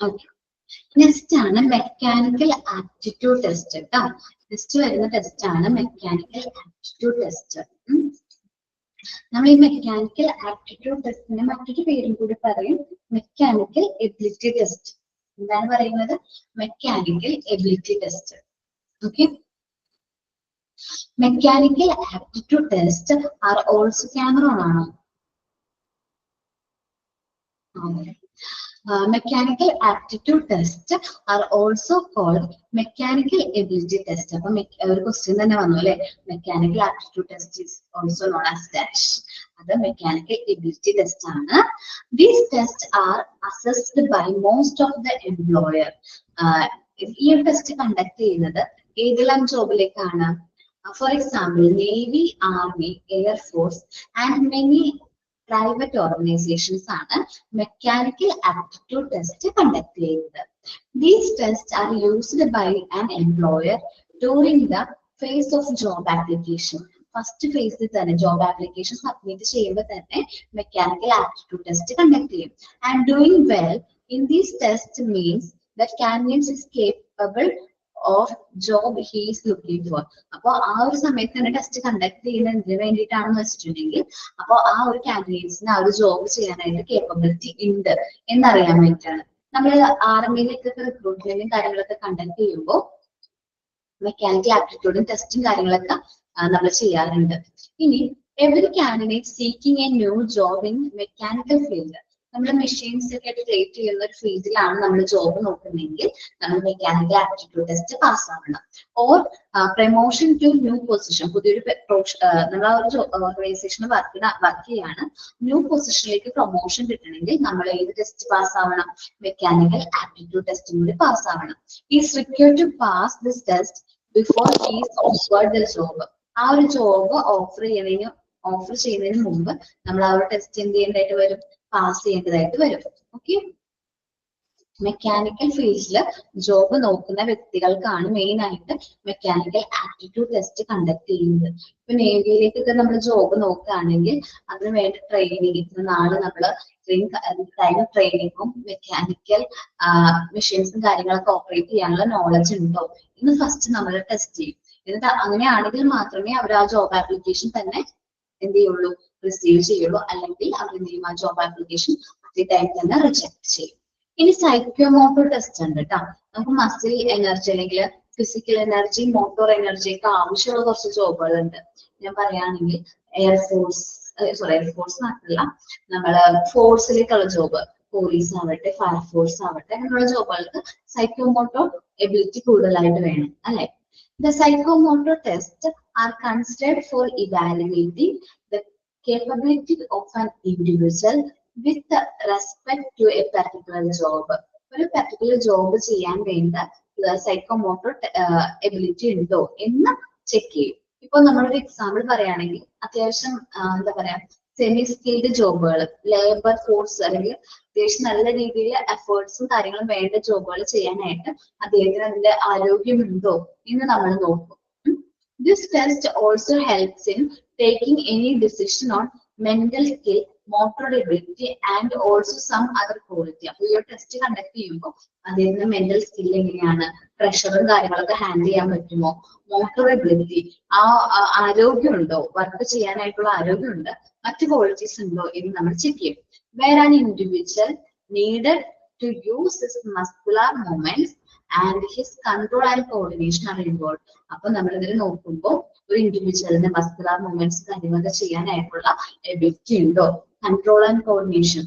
ഓക്കെ, നെക്സ്റ്റ് ആണ് മെക്കാനിക്കൽ ആപ്റ്റിറ്റ്യൂഡ് ടെസ്റ്റ് കേട്ടോ. നെക്സ്റ്റ് വരുന്ന ടെസ്റ്റ് ആണ് മെക്കാനിക്കൽ ആപ്റ്റിറ്റ്യൂഡ് ടെസ്റ്റ്. നമ്മൾ ഈ മെക്കാനിക്കൽ ആപ്റ്റിറ്റ്യൂഡ് ടെസ്റ്റിന് മറ്റൊരു പേരും കൂടി പറയും, മെക്കാനിക്കൽ എബിലിറ്റി ടെസ്റ്റ്. എന്താണ് പറയുന്നത്? Mechanical ability test. Okay, mechanical aptitude test are also camera on ആണോ? Mechanical aptitude test are also called mechanical ability test. അപ്പൊ ഒരു ക്വസ്റ്റ്യൻ തന്നെ വന്നു അല്ലെ, mechanical aptitude test is also known as dash. അത് mechanical ability test ആണ്. These tests are assessed by most of the employer. ഈ ഒരു ടെസ്റ്റ് കണ്ടക്ട് ചെയ്യുന്നത് ഏതെല്ലാം ജോബിലേക്കാണ്? For example navy, army, air force and many private organizations ആണ് mechanical aptitude test conduct ചെയ്യുന്നത്. These tests are used by an employer during the phase of job application. First ഫേസിൽ തന്നെ job application submit ചെയ്യുമ്പോൾ തന്നെ mechanical aptitude test conduct ചെയ്യും. And doing well in these tests means that candidate is capable of job he is looking for. അപ്പോൾ ആ ഒരു സമയത്ത് തന്നെ ടെസ്റ്റ് കണ്ടക്ട് ചെയ്യുന്നതിന് വേണ്ടിയിട്ടാണെന്ന് വെച്ചിട്ടുണ്ടെങ്കിൽ അപ്പോൾ ആ ഒരു കാൻഡിഡേറ്റ്സിന് ആ ഒരു ജോബ് ചെയ്യാനായിട്ട് കേപ്പബിലിറ്റി ഉണ്ട് എന്നറിയാൻ വേണ്ടിയിട്ടാണ്. നമ്മൾ ആർമിയിലേക്കൊക്കെ റിക്രൂട്ട്മെന്റും കാര്യങ്ങളൊക്കെ കണ്ടക്ട് ചെയ്യുമ്പോൾ മെക്കാനിക്കൽ ആപ്റ്റിറ്റ്യൂഡും ടെസ്റ്റും കാര്യങ്ങളൊക്കെ നമ്മൾ ചെയ്യാറുണ്ട്. ഇനി every candidate seeking a new job in mechanical field, നമ്മൾ മെഷീൻസ് ഒക്കെ റിലേറ്റ് ചെയ്യുന്ന ഒരു ഫീൽഡിലാണ് നമ്മൾ ജോബ് നോക്കുന്നതെങ്കിൽ നമ്മൾ മെക്കാനിക്കൽ ആപ്റ്റിറ്റ്യൂഡ് ടെസ്റ്റ് പാസ്സാവണം. Or promotion to new position, പുതിയൊരു നമ്മൾ ആ ഒരു ഓർഗനൈസേഷന് വർക്ക് ചെയ്യാണ്, ന്യൂ പൊസിഷനിലേക്ക് പ്രൊമോഷൻ കിട്ടണമെങ്കിൽ നമ്മൾ ഏത് ടെസ്റ്റ് പാസ്സാവണം? മെക്കാനിക്കൽ ആപ്റ്റിറ്റ്യൂഡ് ടെസ്റ്റും കൂടി പാസ്സാവണം. Is required to pass this test before is offered the job. ആ ഒരു ജോബ് ഓഫർ ചെയ്യുന്നതിന് മുമ്പ് നമ്മൾ ആ ഒരു ടെസ്റ്റ് എന്ത് ചെയ്യേണ്ടതായിട്ട് വരും? പാസ് ചെയ്യേണ്ടതായിട്ട് വരും. ഓക്കെ, മെക്കാനിക്കൽ ഫീൽഡിൽ ജോബ് നോക്കുന്ന വ്യക്തികൾക്കാണ് മെയിൻ ആയിട്ട് മെക്കാനിക്കൽ ആപ്റ്റിറ്റ്യൂഡ് ടെസ്റ്റ് കണ്ടക്ട് ചെയ്യുന്നത്. ഇപ്പൊ നേവിയിലേക്കൊക്കെ നമ്മൾ ജോബ് നോക്കുകയാണെങ്കിൽ അതിന് വേണ്ട ട്രെയിനിങ്, ഇത്ര നാള് നമ്മൾ ട്രെയിനിങ്ങും മെക്കാനിക്കൽ മെഷീൻസും കാര്യങ്ങളൊക്കെ ഓപ്പറേറ്റ് ചെയ്യാനുള്ള നോളജ് ഉണ്ടോ എന്ന് ഫസ്റ്റ് നമ്മൾ ടെസ്റ്റ് ചെയ്യും. എന്നിട്ട് അങ്ങനെയാണെങ്കിൽ മാത്രമേ അവർ ആ ജോബ് ആപ്ലിക്കേഷൻ തന്നെ എന്ത് ചെയ്യുള്ളൂ? റിസീവ് ചെയ്യുള്ളൂ. അല്ലെങ്കിൽ അവർ എന്ത് ചെയ്യും? ആ ജോബ് ആപ്ലിക്കേഷൻ അതേ ടൈം തന്നെ റിജക്ട് ചെയ്യും. ഇനി സൈക്കോമോട്ടോർ ടെസ്റ്റ് ഉണ്ട് കേട്ടോ. നമുക്ക് മസിൽ എനർജി അല്ലെങ്കിൽ ഫിസിക്കൽ എനർജി, മോട്ടോർ എനർജി ഒക്കെ ആവശ്യമുള്ള കുറച്ച് ജോബുകളുണ്ട്. ഞാൻ പറയുകയാണെങ്കിൽ എയർഫോഴ്സ് മാത്രമല്ല, നമ്മള് ഫോഴ്സിലേക്കുള്ള ജോബ്, പോലീസ് ആവട്ടെ, ഫയർഫോഴ്സ് ആവട്ടെ, അങ്ങനെയുള്ള ജോബുകൾക്ക് സൈക്കോമോട്ടോർ എബിലിറ്റി കൂടുതലായിട്ട് വേണം അല്ലെ. The psychomotor tests are considered for evaluating the capability of an individual with respect to a particular job. ഒരു particular ജോബ് ചെയ്യാൻ വേണ്ട സൈക്കോമോട്ടോർ എബിലിറ്റി ഉണ്ടോ എന്ന് ചെക്ക് ചെയ്യും. ഇപ്പൊ നമ്മളൊരു എക്സാമ്പിൾ പറയുകയാണെങ്കിൽ അത്യാവശ്യം എന്താ പറയാ, സെമി സ്കിൽഡ് ജോബുകൾ, ലേബർ ഫോഴ്സ് അല്ലെങ്കിൽ അത്യാവശ്യം നല്ല രീതിയിൽ എഫേർട്സും കാര്യങ്ങളും വേണ്ട ജോബുകൾ ചെയ്യാനായിട്ട് അദ്ദേഹത്തിന് അതിന്റെ ആരോഗ്യമുണ്ടോ എന്ന് നമ്മൾ നോക്കും. This test also helps in taking any decision on mental skill, motor ability and also some other quality. അപ്പൊ ഈ ഒരു ടെസ്റ്റ് കണ്ടക്ട് ചെയ്യുമ്പോൾ അദ്ദേഹത്തിന് മെന്റൽ സ്കിൽ എങ്ങനെയാണ്, പ്രഷറും കാര്യങ്ങളൊക്കെ ഹാൻഡിൽ ചെയ്യാൻ പറ്റുമോ, മോട്ടോർ എബിലിറ്റി, ആ ആരോഗ്യമുണ്ടോ, വർക്ക് ചെയ്യാനായിട്ടുള്ള ആരോഗ്യമുണ്ട്, മറ്റു ക്വാളിറ്റീസ് ഉണ്ടോ എന്ന് നമ്മൾ ചെക്ക് ചെയ്യും. Where an individual needed to use his muscular movements and his control and coordination are involved. അപ്പൊ നമ്മൾ ഇതിൽ നോക്കുമ്പോൾ ഒരു ഇൻഡിവിജ്വലിന്റെ മസ്കുലർ മൂവ്മെന്റ്സ് കാര്യങ്ങളൊക്കെ ചെയ്യാനായിട്ടുള്ള എബിലിറ്റി ഉണ്ടോ, കൺട്രോൾ ആൻഡ് കോർഡിനേഷൻ,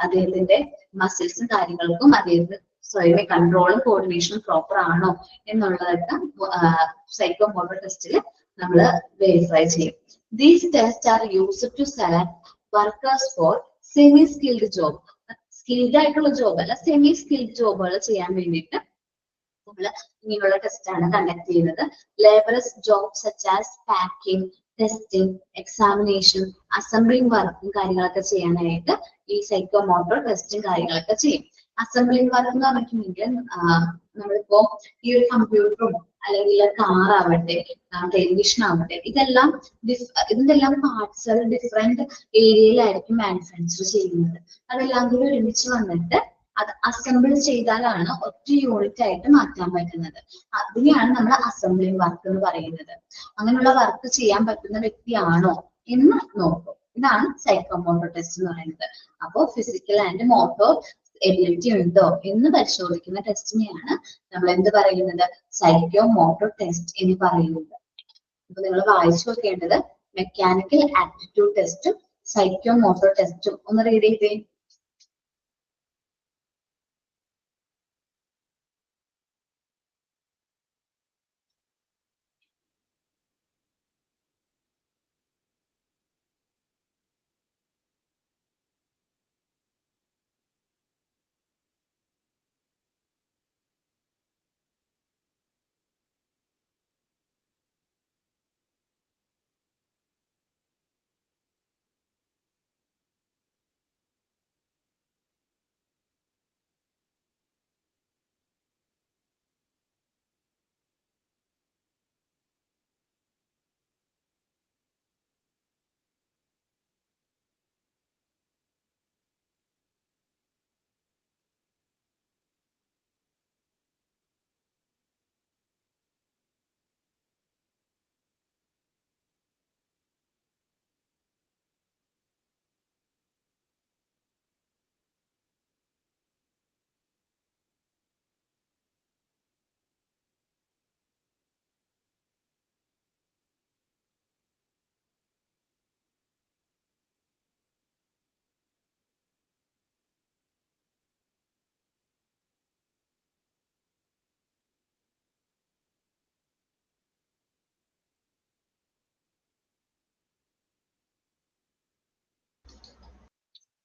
അദ്ദേഹത്തിന്റെ മസിൽസും കാര്യങ്ങൾക്കും അദ്ദേഹത്തിന് സ്വയമേ കൺട്രോളും കോർഡിനേഷനും പ്രോപ്പർ ആണോ എന്നുള്ളതൊക്കെ സൈക്കോമോട്ടോർ ടെസ്റ്റിൽ നമ്മൾ വെരിഫൈ ചെയ്യും. These tests are used to select workers for semi skilled job. Skilled ആയിട്ടുള്ള ജോബ് അല്ല, സെമി സ്കിൽഡ് ജോബുകൾ ചെയ്യാൻ വേണ്ടിയിട്ട് നമ്മൾ ഇങ്ങനെയുള്ള ടെസ്റ്റ് ആണ് കണ്ടക്ട് ചെയ്യുന്നത്. Labourers job such as packing, testing, examination, assembling വർക്കും കാര്യങ്ങളൊക്കെ ചെയ്യാനായിട്ട് ഈ സൈക്കോമോട്ടോർ ടെസ്റ്റും കാര്യങ്ങളൊക്കെ ചെയ്യും. അസംബ്ലിംഗ് വർക്ക് എന്ന് പറഞ്ഞിട്ടുണ്ടെങ്കിൽ നമ്മളിപ്പോ ഈ ഒരു കമ്പ്യൂട്ടറും അല്ലെങ്കിൽ കാർ ആവട്ടെ, ടെലിവിഷൻ ആവട്ടെ, ഇതിന്റെല്ലാം പാർട്സുകൾ ഡിഫറെന്റ് ഏരിയയിലായിരിക്കും മാനുഫാക്ചർ ചെയ്യുന്നത്. അതെല്ലാം കൂടി ഒരുമിച്ച് വന്നിട്ട് അത് അസംബിൾ ചെയ്താലാണ് ഒറ്റ യൂണിറ്റ് ആയിട്ട് മാറ്റാൻ പറ്റുന്നത്. അതിനെയാണ് നമ്മൾ അസംബ്ലിംഗ് വർക്ക് എന്ന് പറയുന്നത്. അങ്ങനെയുള്ള വർക്ക് ചെയ്യാൻ പറ്റുന്ന വ്യക്തിയാണോ എന്ന് നോക്കും. ഇതാണ് സൈക്കോമോട്ടോർ ടെസ്റ്റ് എന്ന് പറയുന്നത്. അപ്പോൾ ഫിസിക്കൽ ആൻഡ് മോട്ടോർ എബിലിറ്റി ഉണ്ടോ എന്ന് പരിശോധിക്കുന്ന ടെസ്റ്റിനെയാണ് നമ്മൾ എന്ത് പറയുന്നത്, സൈക്കോമോട്ടോർ ടെസ്റ്റ് എന്ന് പറയുന്നത്. അപ്പൊ നിങ്ങൾ വായിച്ചു നോക്കേണ്ടത് മെക്കാനിക്കൽ ആപ്റ്റിറ്റ്യൂഡ് ടെസ്റ്റും സൈക്കോമോട്ടോർ ടെസ്റ്റും ഒന്ന് റീഡ് ചെയ്തേ.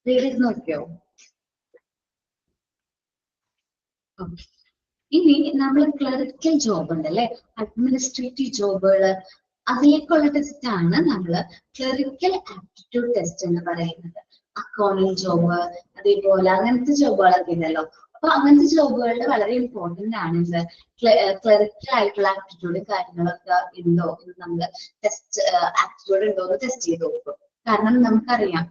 റീഡ് ചെയ്ത് നോക്കിയോ? ഇനി നമ്മൾ ക്ലറിക്കൽ ജോബ് ഉണ്ട് അല്ലെ, അഡ്മിനിസ്ട്രേറ്റീവ് ജോബുകൾ, അതിലേക്കുള്ള ടെസ്റ്റ് ആണ് നമ്മൾ ക്ലറിക്കൽ ആപ്റ്റിറ്റ്യൂഡ് ടെസ്റ്റ് എന്ന് പറയുന്നത്. അക്കൗണ്ടിങ് ജോബ്, അതേപോലെ അങ്ങനത്തെ ജോബുകളൊക്കെ ഉണ്ടല്ലോ. അപ്പൊ അങ്ങനത്തെ ജോബുകളിൽ വളരെ ഇമ്പോർട്ടന്റ് ആണ് ഇത് ക്ലറിക്കൽ ആയിട്ടുള്ള ആപ്റ്റിറ്റ്യൂഡും കാര്യങ്ങളൊക്കെ ഉണ്ടോ എന്ന് നമ്മൾ ആപ്റ്റിറ്റ്യൂഡ് ഉണ്ടോ എന്ന് ടെസ്റ്റ് ചെയ്ത് നോക്കും. കാരണം നമുക്കറിയാം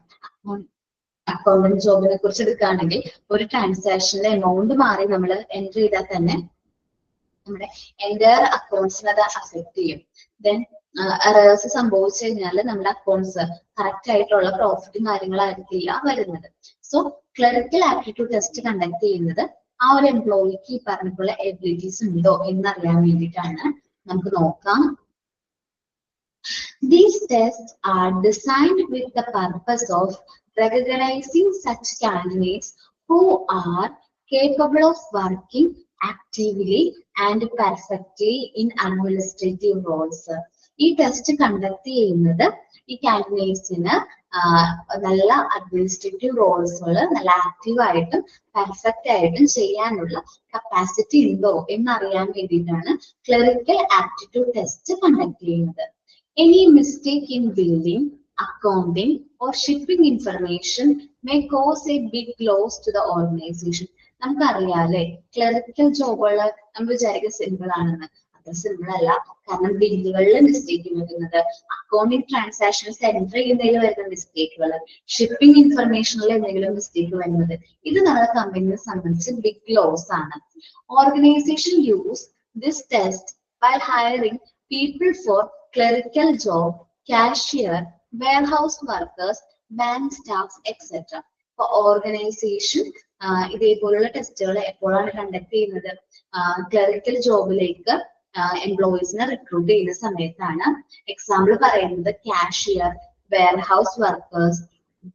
അക്കൗണ്ടന്റ് ജോബിനെ കുറിച്ച് എടുക്കുകയാണെങ്കിൽ ഒരു ട്രാൻസാക്ഷനിലെ എമൗണ്ട് മാറി നമ്മൾ എൻട്രി ചെയ്താൽ തന്നെ നമ്മുടെ എൻ്റയർ അക്കൗണ്ട്സിനെ അത് അഫക്ട് ചെയ്യും. ദെൻ എറേഴ്സ് സംഭവിച്ചു കഴിഞ്ഞാൽ നമ്മുടെ അക്കൗണ്ട്സ് കറക്റ്റ് ആയിട്ടുള്ള പ്രോഫിറ്റും കാര്യങ്ങളായിരിക്കില്ല വരുന്നത്. So clerical aptitude test conduct ചെയ്യുന്നത് ആ ഒരു എംപ്ലോയിക്ക് ഈ പറഞ്ഞിട്ടുള്ള എബിലിറ്റീസ് ഉണ്ടോ എന്നറിയാൻ വേണ്ടിയിട്ടാണ്. നമുക്ക് നോക്കാം. These tests are designed with the purpose of recognizing such candidates who are capable of working actively and perfectly in administrative roles. ഈ ടെസ്റ്റ് കണ്ടക്ട് ചെയ്യുന്നത് ഈ കാൻഡിഡേറ്റ്സിന് നല്ല അഡ്മിനിസ്ട്രേറ്റീവ് റോൾസുകൾ നല്ല ആക്റ്റീവായിട്ടും പെർഫെക്റ്റ് ആയിട്ടും ചെയ്യാനുള്ള കപ്പാസിറ്റി ഉണ്ടോ എന്നറിയാൻ വേണ്ടിയിട്ടാണ് ക്ലറിക്കൽ ആപ്റ്റിറ്റ്യൂഡ് ടെസ്റ്റ് കണ്ടക്ട് ചെയ്യുന്നത്. Any mistake in billing, accounting, or shipping information may cause a big loss to the organization. നമുക്കറിയാലേ ക്ലറിക്കൽ ജോബുകൾ നമ്മൾ വിചാരിക്കുക സിമ്പിൾ ആണെന്ന്. അത് സിമ്പിൾ അല്ല. കാരണം ബില്ലുകളിൽ മിസ്റ്റേക്ക് വരുന്നത്, അക്കൗണ്ടിങ് ട്രാൻസാക്ഷൻസ് എൻറ്റർ ചെയ്യുന്നതിൽ വരുന്ന മിസ്റ്റേക്കുകൾ, ഷിപ്പിംഗ് ഇൻഫർമേഷനിൽ എന്തെങ്കിലും മിസ്റ്റേക്ക് വരുന്നത്, ഇത് നമ്മുടെ കമ്പനിയെ സംബന്ധിച്ച് ബിഗ് ലോസ് ആണ്. Organisation use this test by hiring people for clerical job, cashier, warehouse workers, bank staffs, etc. For organization ഇതേപോലുള്ള ടെസ്റ്റുകൾ എപ്പോഴാണ് കണ്ടക്ട് ചെയ്യുന്നത്? ക്ലറിക്കൽ ജോബിലേക്ക് എംപ്ലോയീസിനെ റിക്രൂട്ട് ചെയ്യുന്ന സമയത്താണ്. എക്സാമ്പിൾ പറയുന്നത് കാഷ്യർ, വെയർഹൗസ് വർക്കേഴ്സ്,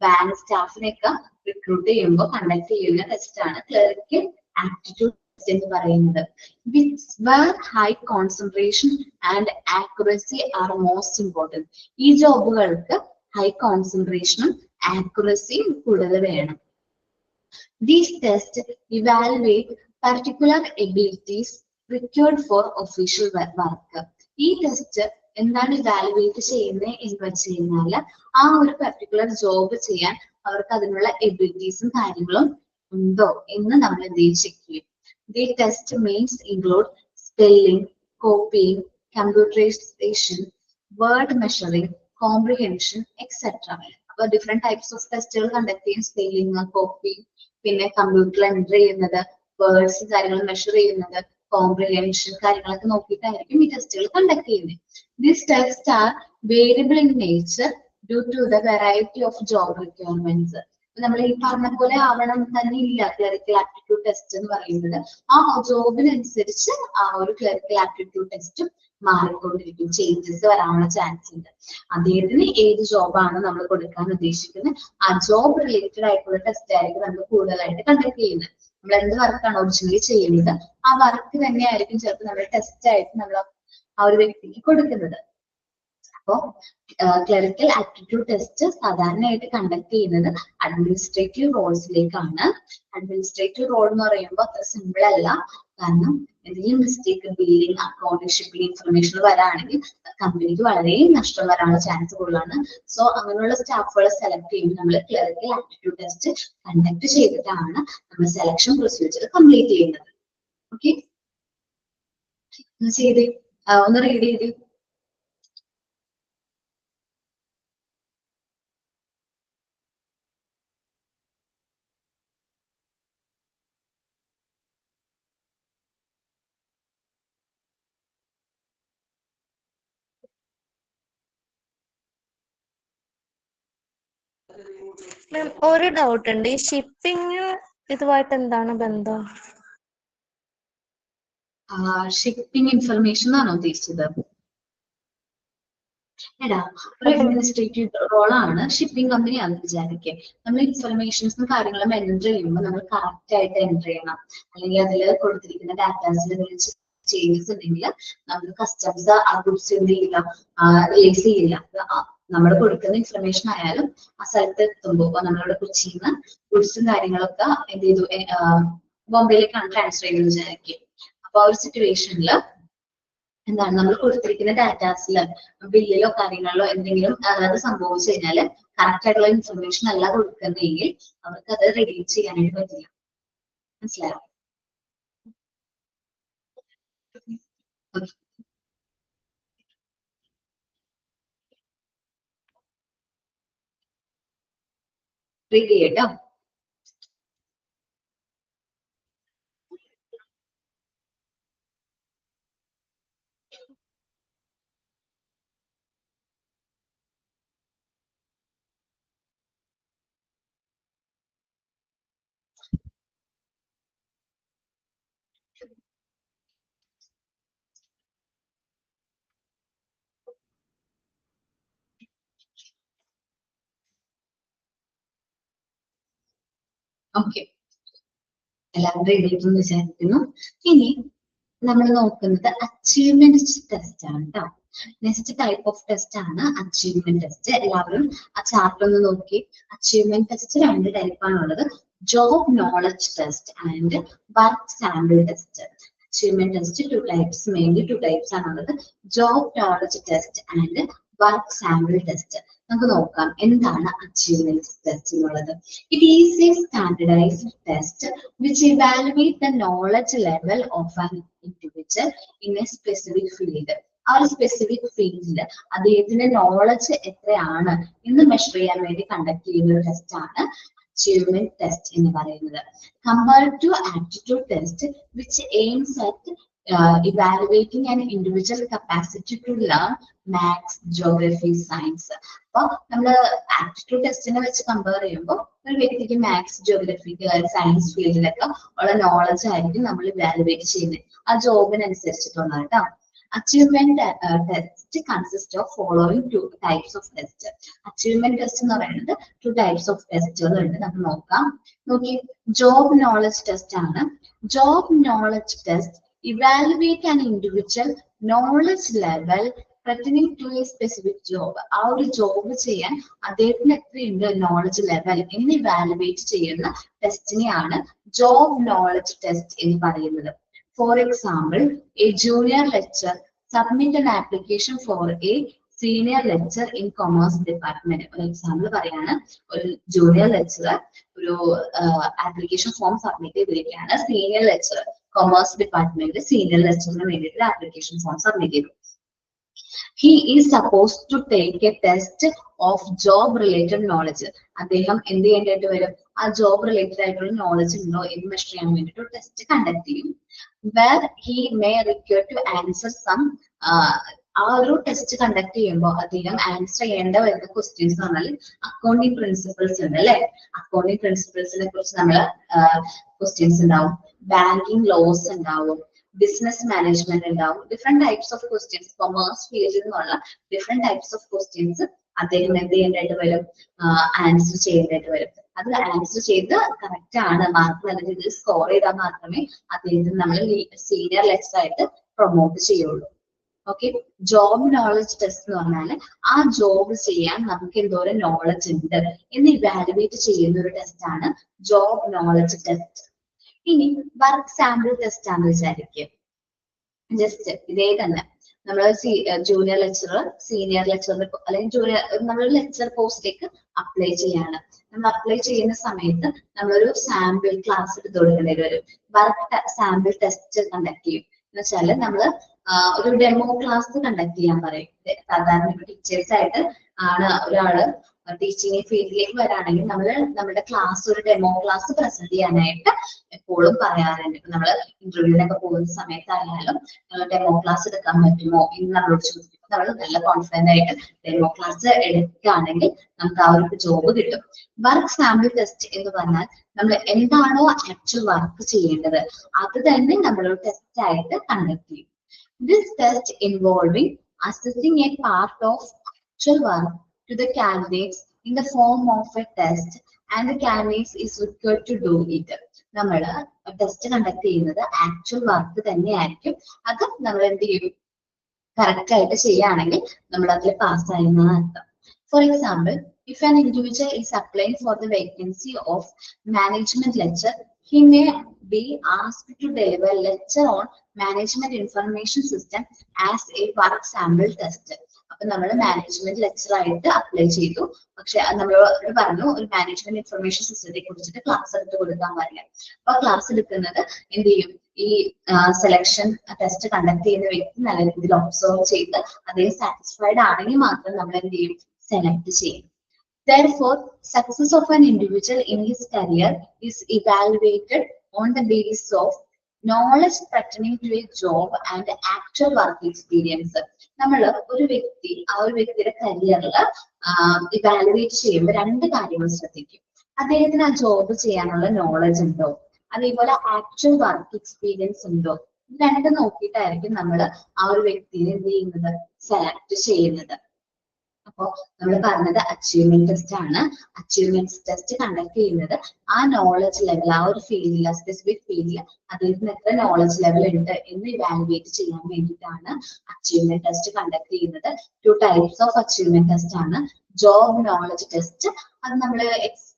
ബാങ്ക് സ്റ്റാഫിനെയൊക്കെ റിക്രൂട്ട് ചെയ്യുമ്പോൾ കണ്ടക്ട് ചെയ്യുന്ന ടെസ്റ്റാണ് ക്ലറിക്കൽ ആപ്റ്റിറ്റ്യൂഡ് എന്ന് പറയുന്നത്. where high concentration and accuracy are most important. ഈ ജോബുകൾക്ക് ഹൈ കോൺസെൻട്രേഷനും ആക്യുറസിയും കൂടുതൽ വേണം. These tests evaluate particular abilities required for official work. ഈ ടെസ്റ്റ് എന്താണ് ഇവാലുവേറ്റ് ചെയ്യുന്നത് എന്ന് വെച്ച് കഴിഞ്ഞാൽ ആ ഒരു പെർട്ടിക്കുലർ ജോബ് ചെയ്യാൻ അവർക്ക് അതിനുള്ള എബിലിറ്റീസും കാര്യങ്ങളും ഉണ്ടോ എന്ന് നമ്മൾ എന്ത് ചെയ്യും, ചെക്ക് ചെയ്യും. The test means include spelling, copying, computerisation, word measuring, comprehension etcetera. അപ്പൊ ഡിഫറെന്റ് ടൈപ്സ് ഓഫ് ടെസ്റ്റുകൾ കണ്ടക്ട് ചെയ്യും. സ്പെല്ലിംഗ്, കോപ്പിയിങ്, പിന്നെ കമ്പ്യൂട്ടറിൽ എൻട്രി ചെയ്യുന്നത്, വേർഡ്സ് കാര്യങ്ങൾ മെഷർ ചെയ്യുന്നത്, കോംപ്രിഹെൻഷൻ കാര്യങ്ങളൊക്കെ നോക്കിയിട്ടായിരിക്കും ഈ ടെസ്റ്റുകൾ കണ്ടക്ട് ചെയ്യുന്നത്. These tests are variable in nature due to the variety of job requirements. നമ്മൾ ഈ പറഞ്ഞ പോലെ ആവണം തന്നെ ഇല്ല ക്ലറിക്കൽ ആപ്റ്റിറ്റ്യൂഡ് ടെസ്റ്റ് എന്ന് പറയുന്നത്. ആ ജോബിനനുസരിച്ച് ആ ഒരു ക്ലറിക്കൽ ആപ്റ്റിറ്റ്യൂഡ് ടെസ്റ്റും മാറിക്കൊണ്ടിരിക്കും, ചേഞ്ചസ് വരാനുള്ള ചാൻസ് ഉണ്ട്. അദ്ദേഹത്തിന് ഏത് ജോബാണ് നമ്മൾ കൊടുക്കാൻ ഉദ്ദേശിക്കുന്നത് ആ ജോബ് റിലേറ്റഡ് ആയിട്ടുള്ള ടെസ്റ്റ് ആയിരിക്കും നമ്മൾ കൂടുതലായിട്ട് കണ്ടക്ട് ചെയ്യുന്നത്. നമ്മൾ എന്ത് വർക്കാണ് ഒറിജിനലി ചെയ്യുന്നത് ആ വർക്ക് തന്നെയായിരിക്കും ചിലപ്പോൾ നമ്മൾ ടെസ്റ്റ് ആയിട്ട് നമ്മൾ ആ ഒരു വ്യക്തിക്ക് കൊടുക്കുന്നത്. അപ്പോ ക്ലറിക്കൽ ആപ്റ്റിറ്റ്യൂഡ് ടെസ്റ്റ് സാധാരണയായിട്ട് കണ്ടക്ട് ചെയ്യുന്നത് അഡ്മിനിസ്ട്രേറ്റീവ് റോൾസിലേക്കാണ്. അഡ്മിനിസ്ട്രേറ്റീവ് റോൾ എന്ന് പറയുമ്പോൾ അത്ര സിമ്പിൾ അല്ല. കാരണം എന്തെങ്കിലും മിസ്റ്റേക്ക് ബില്ലിംഗ്, അക്കൗണ്ടൻഷിപ്പിൽ ഇൻഫർമേഷൻ വരാണെങ്കിൽ കമ്പനിക്ക് വളരെ നഷ്ടം വരാനുള്ള ചാൻസ് കൂടുതലാണ്. സോ അങ്ങനെയുള്ള സ്റ്റാഫുകളെ സെലക്ട് ചെയ്യുമ്പോൾ നമ്മൾ ക്ലറിക്കൽ ആപ്റ്റിറ്റ്യൂഡ് ടെസ്റ്റ് കണ്ടക്ട് ചെയ്തിട്ടാണ് നമ്മൾ സെലക്ഷൻ പ്രൊസീജിയർ കംപ്ലീറ്റ് ചെയ്യുന്നത്. ഓക്കെ, ചെയ്തേ, ഒന്ന് റീഡ് ചെയ്തേ. മാം ഒരു ഡൗട്ട് ഉണ്ട്, ഈ ഷിപ്പിംഗ് ഇതുമായിട്ട് എന്താണ് ബന്ധം? ഷിപ്പിംഗ് ഇൻഫർമേഷൻ ആണോ ഉദ്ദേശിച്ചത്? എടാ, ഒരു അഡ്മിനിസ്ട്രേറ്റീവ് റോളാണ്, ഷിപ്പിംഗ് കമ്പനിയാണെന്ന് വിചാരിക്കുക. നമ്മൾ ഇൻഫർമേഷൻസും കാര്യങ്ങളും എൻറ്റർ ചെയ്യുമ്പോൾ നമ്മൾ കറക്റ്റ് ആയിട്ട് എൻറ്റർ ചെയ്യണം. അല്ലെങ്കിൽ അതിൽ കൊടുത്തിരിക്കുന്ന ഡാറ്റാസിൽ ചേഞ്ചസ് ഉണ്ടെങ്കിൽ നമ്മൾ കസ്റ്റംസ് ആ ഗുഡ്സ് എന്ത് ചെയ്യില്ല, റിലീസ് ചെയ്യില്ല. നമ്മൾ കൊടുക്കുന്ന ഇൻഫർമേഷൻ ആയാലും ആ സ്ഥലത്ത് എത്തുമ്പോൾ നമ്മളിവിടെ കൊച്ചിയിൽ നിന്ന് ഗുഡ്സും കാര്യങ്ങളൊക്കെ എന്ത് ചെയ്തു ബോംബെയിലേക്കാണ് ട്രാൻസ്ഫർ ചെയ്യുന്നത് വിചാരിക്കുക. അപ്പൊ ആ ഒരു സിറ്റുവേഷനിൽ എന്താണ് നമ്മൾ കൊടുത്തിരിക്കുന്ന ഡാറ്റാസിൽ ബില്ലിലോ കാര്യങ്ങളിലോ എന്തെങ്കിലും അത് സംഭവിച്ചു കഴിഞ്ഞാൽ കറക്റ്റ് ആയിട്ടുള്ള ഇൻഫർമേഷൻ അല്ല കൊടുക്കുന്നതെങ്കിൽ അവർക്ക് അത് റിലീസ് ചെയ്യാനായിട്ട് പറ്റില്ല. മനസ്സിലായോ? റീഡ് ചെയ്യട്ടോ. ഓക്കെ, എല്ലാവരും റീഡ് ചെയ്തെന്ന് വിചാരിക്കുന്നു. ഇനി നമ്മൾ നോക്കുന്നത് അച്ചീവ്മെന്റ് ടെസ്റ്റ് ആണ് കേട്ടോ. നെക്സ്റ്റ് ടൈപ്പ് ഓഫ് ടെസ്റ്റ് ആണ് അച്ചീവ്മെന്റ് ടെസ്റ്റ്. എല്ലാവരും ആ ചാർട്ട് ഒന്ന് നോക്കി. അച്ചീവ്മെന്റ് ടെസ്റ്റ് രണ്ട് ടൈപ്പാണുള്ളത്, job knowledge test and work sample test. Achievement test two types, mainly two types ആണുള്ളത്, job knowledge test and work sample test. നമുക്ക് നോക്കാം എന്താണ് അച്ചീവ്മെന്റ് ടെസ്റ്റ് എന്നുള്ളത്. It is a standardised test which evaluate the knowledge level of an individual in a specific field. ആ ഒരു specific ഫീൽഡിൽ അദ്ദേഹത്തിന്റെ knowledge എത്രയാണ് എന്ന് മെഷർ ചെയ്യാൻ വേണ്ടി കണ്ടക്ട് ചെയ്യുന്ന ഒരു ടെസ്റ്റ് ആണ് അച്ചീവ്മെന്റ് ടെസ്റ്റ് എന്ന് പറയുന്നത്. Compared to aptitude test which aims at evaluating an individual capacity to learn maths, geography, science. അപ്പൊ നമ്മൾ ആപ്റ്റിറ്റ്യൂഡ് ടെസ്റ്റിനെ വെച്ച് കമ്പയർ ചെയ്യുമ്പോൾ ഒരു വ്യക്തിക്ക് മാത്സ്, ജോഗ്രഫി, സയൻസ് ഫീൽഡിലൊക്കെ ഉള്ള നോളജ് ആയിരിക്കും നമ്മൾ ഇവാലുവേറ്റ് ചെയ്യുന്നത്, ആ ജോബിനനുസരിച്ചിട്ടുള്ള കേട്ടോ. Achievement test consist of following two types of test. Achievement test എന്ന് പറയുന്നത് ടു ടൈപ്സ് ഓഫ് ടെസ്റ്റുകളുണ്ട്, നമുക്ക് നോക്കാം. നോക്കി, ജോബ് നോളജ് ടെസ്റ്റ് ആണ്. Job knowledge test evaluate an individual knowledge level pertaining to a specific job. ആ ഒരു ജോബ് ചെയ്യാൻ അദ്ദേഹത്തിന് എത്രയുണ്ട് നോളജ് ലെവൽ എന്ന് ഇവാലുവേറ്റ് ചെയ്യുന്ന ടെസ്റ്റിനെയാണ് ജോബ് നോളജ് ടെസ്റ്റ് എന്ന് പറയുന്നത്. For example, A junior lecture submit an application for a senior lecturer in commerce department. ഒരു എക്സാമ്പിൾ പറയാണ്, ഒരു ജൂനിയർ ലെക്ചറർ ഒരു ആപ്ലിക്കേഷൻ ഫോം സബ്മിറ്റ് ചെയ്തിരിക്കുകയാണ്. സീനിയർ ലെക്ചറർ കൊമേഴ്സ് ഡിപ്പാർട്ട്മെന്റിൽ സീനിയർ ലെക്ചറിന് വേണ്ടിയിട്ട് ആപ്ലിക്കേഷൻ ഫോം സബ്മിറ്റ് ചെയ്തു. He is supposed to take a test of job related knowledge. അദ്ദേഹം എന്ത് ചെയ്യേണ്ടതായിട്ട് വരും? ആ ജോബ് റിലേറ്റഡ് ആയിട്ടുള്ള നോളജ് ഉണ്ടോ എന്ന് മെഷർ ചെയ്യാൻ വേണ്ടിയിട്ട് ഒരു ടെസ്റ്റ് കണ്ടക്ട് ചെയ്യും. Where he may require to answer some ആ ഒരു ടെസ്റ്റ് കണ്ടക്ട് ചെയ്യുമ്പോൾ അദ്ദേഹം ആൻസർ ചെയ്യേണ്ട വരുന്ന ക്വസ്റ്റ്യൻസ് എന്ന് പറഞ്ഞാൽ അക്കൗണ്ടിങ് പ്രിൻസിപ്പിൾസ് ഉണ്ട് അല്ലെ. അക്കൗണ്ടിങ് പ്രിൻസിപ്പിൾസിനെ കുറിച്ച് നമ്മൾ ക്വസ്റ്റ്യൻസ് ഉണ്ടാവും, ബാങ്കിങ് ലോസ് ഉണ്ടാവും, ബിസിനസ് മാനേജ്മെന്റ് ഉണ്ടാവും, different types of questions. Commerce ഫീൽഡിൽ നിന്നുള്ള ഡിഫറെന്റ് ടൈപ്സ് ഓഫ് ക്വസ്റ്റ്യൻസ് അദ്ദേഹം എന്ത് ചെയ്യേണ്ടതായിട്ട് വരും? ആൻസർ ചെയ്യേണ്ടതായിട്ട് വരും. അത് ആൻസർ ചെയ്ത് കറക്റ്റ് ആണ്, മാർക്ക് നല്ല രീതിയിൽ സ്കോർ ചെയ്താൽ മാത്രമേ അദ്ദേഹത്തിന് നമ്മൾ സീനിയർ ലെക്ചർ ആയിട്ട് പ്രൊമോട്ട് ചെയ്യുള്ളൂ. ഓക്കെ, ജോബ് നോളജ് ടെസ്റ്റ് എന്ന് പറഞ്ഞാൽ ആ ജോബ് ചെയ്യാൻ നമുക്ക് എന്തോരം നോളജ് ഉണ്ട് എന്ന് ഇവാലുവേറ്റ് ചെയ്യുന്ന ഒരു ടെസ്റ്റ് ആണ് ജോബ് നോളജ് ടെസ്റ്റ്. ഇനി വർക്ക് സാമ്പിൾ ടെസ്റ്റ് ആണെന്ന് വിചാരിക്കുക. ജസ്റ്റ് ഇതേ തന്നെ നമ്മൾ ജൂനിയർ ലെക്ചറർ സീനിയർ ലെക്ചറർ അല്ലെങ്കിൽ ജൂനിയർ നമ്മൾ ലെക്ചർ പോസ്റ്റിലേക്ക് അപ്ലൈ ചെയ്യാണ്. നമ്മൾ അപ്ലൈ ചെയ്യുന്ന സമയത്ത് നമ്മളൊരു സാമ്പിൾ ക്ലാസ് എടുത്ത് കൊടുക്കേണ്ടി വരും. വർക്ക് സാമ്പിൾ ടെസ്റ്റ് കണ്ടക്ട് ചെയ്യും എന്ന് വെച്ചാൽ നമ്മൾ ഒരു ഡെമോ ക്ലാസ് കണ്ടക്ട് ചെയ്യാൻ പറയും. സാധാരണ ടീച്ചേഴ്സ് ആയിട്ട് ആണ് ഒരാള് ടീച്ചിങ് ഫീൽഡിലേക്ക് വരാണെങ്കിൽ നമ്മൾ നമ്മുടെ ക്ലാസ് ഒരു ഡെമോ ക്ലാസ് പ്രസന്റ് ചെയ്യാനായിട്ട് എപ്പോഴും പറയാറുണ്ട്. ഇപ്പൊ നമ്മൾ ഇന്റർവ്യൂവിനൊക്കെ പോകുന്ന സമയത്തായാലും ഡെമോ ക്ലാസ് എടുക്കാൻ പറ്റുമോ എന്ന് നമ്മളോട് ചോദിക്കുമ്പോൾ നമ്മൾ നല്ല കോൺഫിഡന്റ് ആയിട്ട് ഡെമോ ക്ലാസ് എടുക്കുകയാണെങ്കിൽ നമുക്ക് ആ ഒരു ജോബ് കിട്ടും. വർക്ക് സാമ്പിൾ ടെസ്റ്റ് എന്ന് പറഞ്ഞാൽ നമ്മൾ എന്താണോ ആക്ച്വൽ വർക്ക് ചെയ്യേണ്ടത് അത് തന്നെ നമ്മളൊരു ടെസ്റ്റ് ആയിട്ട് കണ്ടക്ട് ചെയ്യും. This test involving assessing a part of actual work to the candidates in the form of a test and the candidates is required to do it. നമ്മൾ ടെസ്റ്റ് കണ്ടക്ട് ചെയ്യുന്നത് actual work തന്നെയായിരിക്കും. അത് നമ്മൾ എന്ത് ചെയ്യും? Correct ആയിട്ട് ചെയ്യുകയാണെങ്കിൽ നമ്മൾ അതിൽ പാസ്സായി എന്നാണ് അർത്ഥം. For example, if an individual is applying for the vacancy of management lecturer, he may be asked to deliver lecture on management information system as a work sample test. അപ്പൊ നമ്മൾ മാനേജ്മെന്റ് ലെക്ചർ ആയിട്ട് apply ചെയ്തു. പക്ഷെ നമ്മളോട് പറഞ്ഞു ഒരു management information സിസ്റ്റത്തെ കുറിച്ചിട്ട് ക്ലാസ് എടുത്ത് കൊടുക്കാൻ പറയാം. അപ്പൊ ക്ലാസ് എടുക്കുന്നത് എന്ത് ചെയ്യും? ഈ സെലക്ഷൻ ടെസ്റ്റ് കണ്ടക്ട് ചെയ്യുന്ന വ്യക്തി നല്ല രീതിയിൽ ഒബ്സർവ് ചെയ്ത് അദ്ദേഹം സാറ്റിസ്ഫൈഡ് ആണെങ്കിൽ മാത്രം നമ്മൾ എന്ത് ചെയ്യും? സെലക്ട് ചെയ്യും. Therefore, success of an individual in his career is evaluated on the basis of knowledge pertaining to a job and actual work experience. നമ്മൾ ഒരു വ്യക്തി ആ ഒരു വ്യക്തിയുടെ കരിയറിൽ ഇവാലുവേറ്റ് ചെയ്യുമ്പോൾ രണ്ട് കാര്യങ്ങൾ ശ്രദ്ധിക്കും. അദ്ദേഹത്തിന് ആ ജോബ് ചെയ്യാനുള്ള നോളജ് ഉണ്ടോ, അതേപോലെ ആക്ച്വൽ വർക്ക് എക്സ്പീരിയൻസ് ഉണ്ടോ. ഇത് രണ്ടും നോക്കിയിട്ടായിരിക്കും നമ്മൾ ആ ഒരു വ്യക്തിയെ എന്ത് ചെയ്യുന്നത്? സെലക്ട് ചെയ്യുന്നത്. അപ്പോ നമ്മൾ പറഞ്ഞത് അച്ചീവ്മെന്റ് ടെസ്റ്റ് ആണ്. അച്ചീവ്മെന്റ് ടെസ്റ്റ് കണ്ടക്ട് ചെയ്യുന്നത് ആ നോളജ് ലെവൽ, ആ ഒരു ഫീൽഡിൽ, സ്പെസിഫിക് ഫീൽഡിൽ അദ്ദേഹത്തിന് എത്ര നോളജ് ലെവൽ ഉണ്ട് എന്ന് ഇവാലുവേറ്റ് ചെയ്യാൻ വേണ്ടിയിട്ടാണ് അച്ചീവ്മെന്റ് ടെസ്റ്റ് കണ്ടക്ട് ചെയ്യുന്നത്. 2 ടൈപ്സ് ഓഫ് അച്ചീവ്മെന്റ് ടെസ്റ്റ് ആണ്. ജോബ് നോളജ് ടെസ്റ്റ്, അത് നമ്മൾ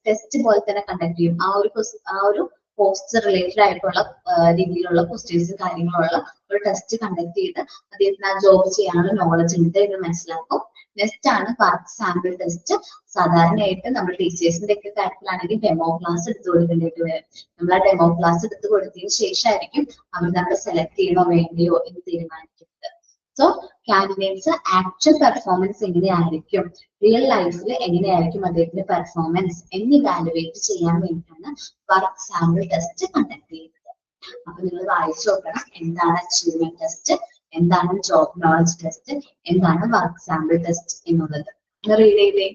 ടെസ്റ്റ് പോലെ തന്നെ കണ്ടക്ട് ചെയ്യും. ആ ഒരു പോസ്റ്റ് റിലേറ്റഡ് ആയിട്ടുള്ള രീതിയിലുള്ള ക്വസ്റ്റ്യൻസും കാര്യങ്ങളുള്ള ഒരു ടെസ്റ്റ് കണ്ടക്ട് ചെയ്ത് അദ്ദേഹത്തിന് ആ ജോബ് ചെയ്യാനുള്ള നോളജ് ഉണ്ട് എന്ന് മനസ്സിലാക്കും. നെക്സ്റ്റ് ആണ് വർക്ക് സാമ്പിൾ ടെസ്റ്റ്. സാധാരണയായിട്ട് നമ്മൾ ടീച്ചേഴ്സിന്റെ ഒക്കെ കാര്യത്തിലാണെങ്കിൽ ഡെമോ ക്ലാസ് എടുത്ത് കൊടുക്കേണ്ടതായിട്ട് വരും. നമ്മൾ ആ ഡെമോ ക്ലാസ് എടുത്ത് കൊടുത്തതിന് ശേഷമായിരിക്കും അവർ നമ്മൾ സെലക്ട് ചെയ്യണോ വേണ്ടിയോ എന്ന് തീരുമാനിക്കുന്നത്. സോ കാൻഡിഡേറ്റ്സ് ആക്ച്വൽ പെർഫോമൻസ് എങ്ങനെയായിരിക്കും, റിയൽ ലൈഫിൽ എങ്ങനെയായിരിക്കും അദ്ദേഹത്തിന്റെ പെർഫോമൻസ് എന്ന് ഇവാലുവേറ്റ് ചെയ്യാൻ വേണ്ടിയിട്ടാണ് വർക്ക് സാമ്പിൾ ടെസ്റ്റ് കണ്ടക്ട് ചെയ്യുന്നത്. അപ്പൊ നിങ്ങൾ വായിച്ചു നോക്കണം എന്താണ് അച്ചീവ്മെന്റ് ടെസ്റ്റ്, എന്താണ് ജോബ് നോളജ് ടെസ്റ്റ്, എന്താണ് വർക്ക് സാമ്പിൾ ടെസ്റ്റ് എന്നുള്ളത്. റീഡ് ചെയ്തേ.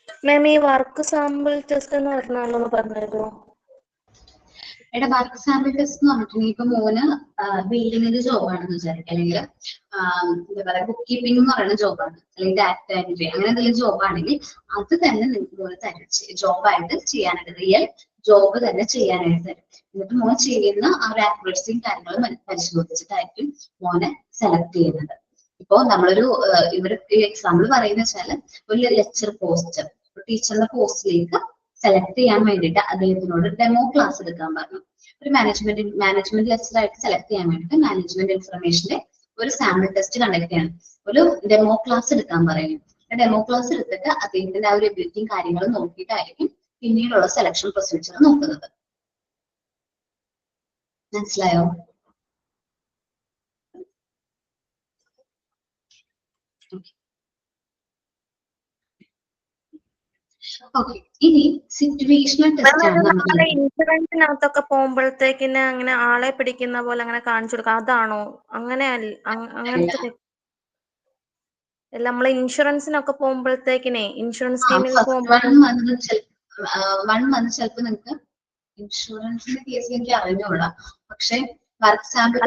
മാം ഈ വർക്ക് സാമ്പിൾ ടെസ്റ്റ് എന്ന് പറഞ്ഞാലൊന്ന് പറഞ്ഞുതരുമോ? എടാ വർക്ക് സാമ്പിൾ ടെസ്റ്റ് എന്ന് പറഞ്ഞിട്ടുണ്ടെങ്കിൽ ഇപ്പൊ മോന് ബിൽഡിങ്ങിന്റെ ജോബാണെന്ന് വിചാരിക്കുക, അല്ലെങ്കിൽ എന്താ പറയാ ബുക്ക് കീപ്പിംഗ് എന്ന് പറയുന്ന ജോബാണ്, അല്ലെങ്കിൽ ഡാറ്റ എൻട്രി അങ്ങനെ എന്തെങ്കിലും ജോബാണെങ്കിൽ അത് തന്നെ നിങ്ങൾക്ക് മോന് തരും, ജോബായിട്ട് ചെയ്യാനായിട്ട് റിയൽ ജോബ് തന്നെ ചെയ്യാനായിട്ട് തരും. എന്നിട്ട് മോൻ ചെയ്യുന്ന ആ ഒരു ആക്യുറസിയും കാര്യങ്ങളും പരിശോധിച്ചിട്ടായിരിക്കും മോനെ സെലക്ട് ചെയ്യുന്നത്. ഇപ്പോ നമ്മളൊരു ഇവര് എക്സാമ്പിൾ പറയുന്ന വെച്ചാല് ഒരു ലെക്ചർ പോസ്റ്റ്, ടീച്ചറിന്റെ പോസ്റ്റിലേക്ക് സെലക്ട് ചെയ്യാൻ വേണ്ടിയിട്ട് അദ്ദേഹത്തിനോട് ഡെമോ ക്ലാസ് എടുക്കാൻ പറഞ്ഞു. ഒരു മാനേജ്മെന്റ് ലെക്ചർ ആയിട്ട് സെലക്ട് ചെയ്യാൻ വേണ്ടിയിട്ട് മാനേജ്മെന്റ് ഇൻഫർമേഷന്റെ ഒരു സാമ്പിൾ ടെസ്റ്റ് കണ്ടക്ട് ചെയ്യണം, ഒരു ഡെമോ ക്ലാസ് എടുക്കാൻ പറയും. ഡെമോ ക്ലാസ് എടുത്തിട്ട് അദ്ദേഹത്തിന്റെ ആ ഒരു എബിലിറ്റിയും കാര്യങ്ങളും നോക്കിയിട്ടായിരിക്കും പിന്നീടുള്ള സെലക്ഷൻ പ്രൊസീജിയർ നോക്കുന്നത്. മനസ്സിലായോ? ഓക്കെ, ഇനി സിറ്റുവേഷണൽ ടെസ്റ്റ് ആണ് നമ്മൾ ഇൻഷുറൻസിനകത്തൊക്കെ പോകുമ്പോഴത്തേക്കിന് അങ്ങനെ ആളെ പിടിക്കുന്ന പോലെ അങ്ങനെ കാണിച്ചു കൊടുക്കുക, അതാണോ? അങ്ങനെ അങ്ങനത്തെ നമ്മൾ ഇൻഷുറൻസിനൊക്കെ പോകുമ്പോഴത്തേക്കിനെ ഇൻഷുറൻസ് സ്കീമിൽ പോകുമ്പോൾ 1 മന്ത് ചിലപ്പോൾ നിങ്ങൾക്ക് ഇൻഷുറൻസിന്റെ കേസ് എനിക്ക് അറിഞ്ഞോളാം, പക്ഷെ വർക്ക് സാമ്പിൾ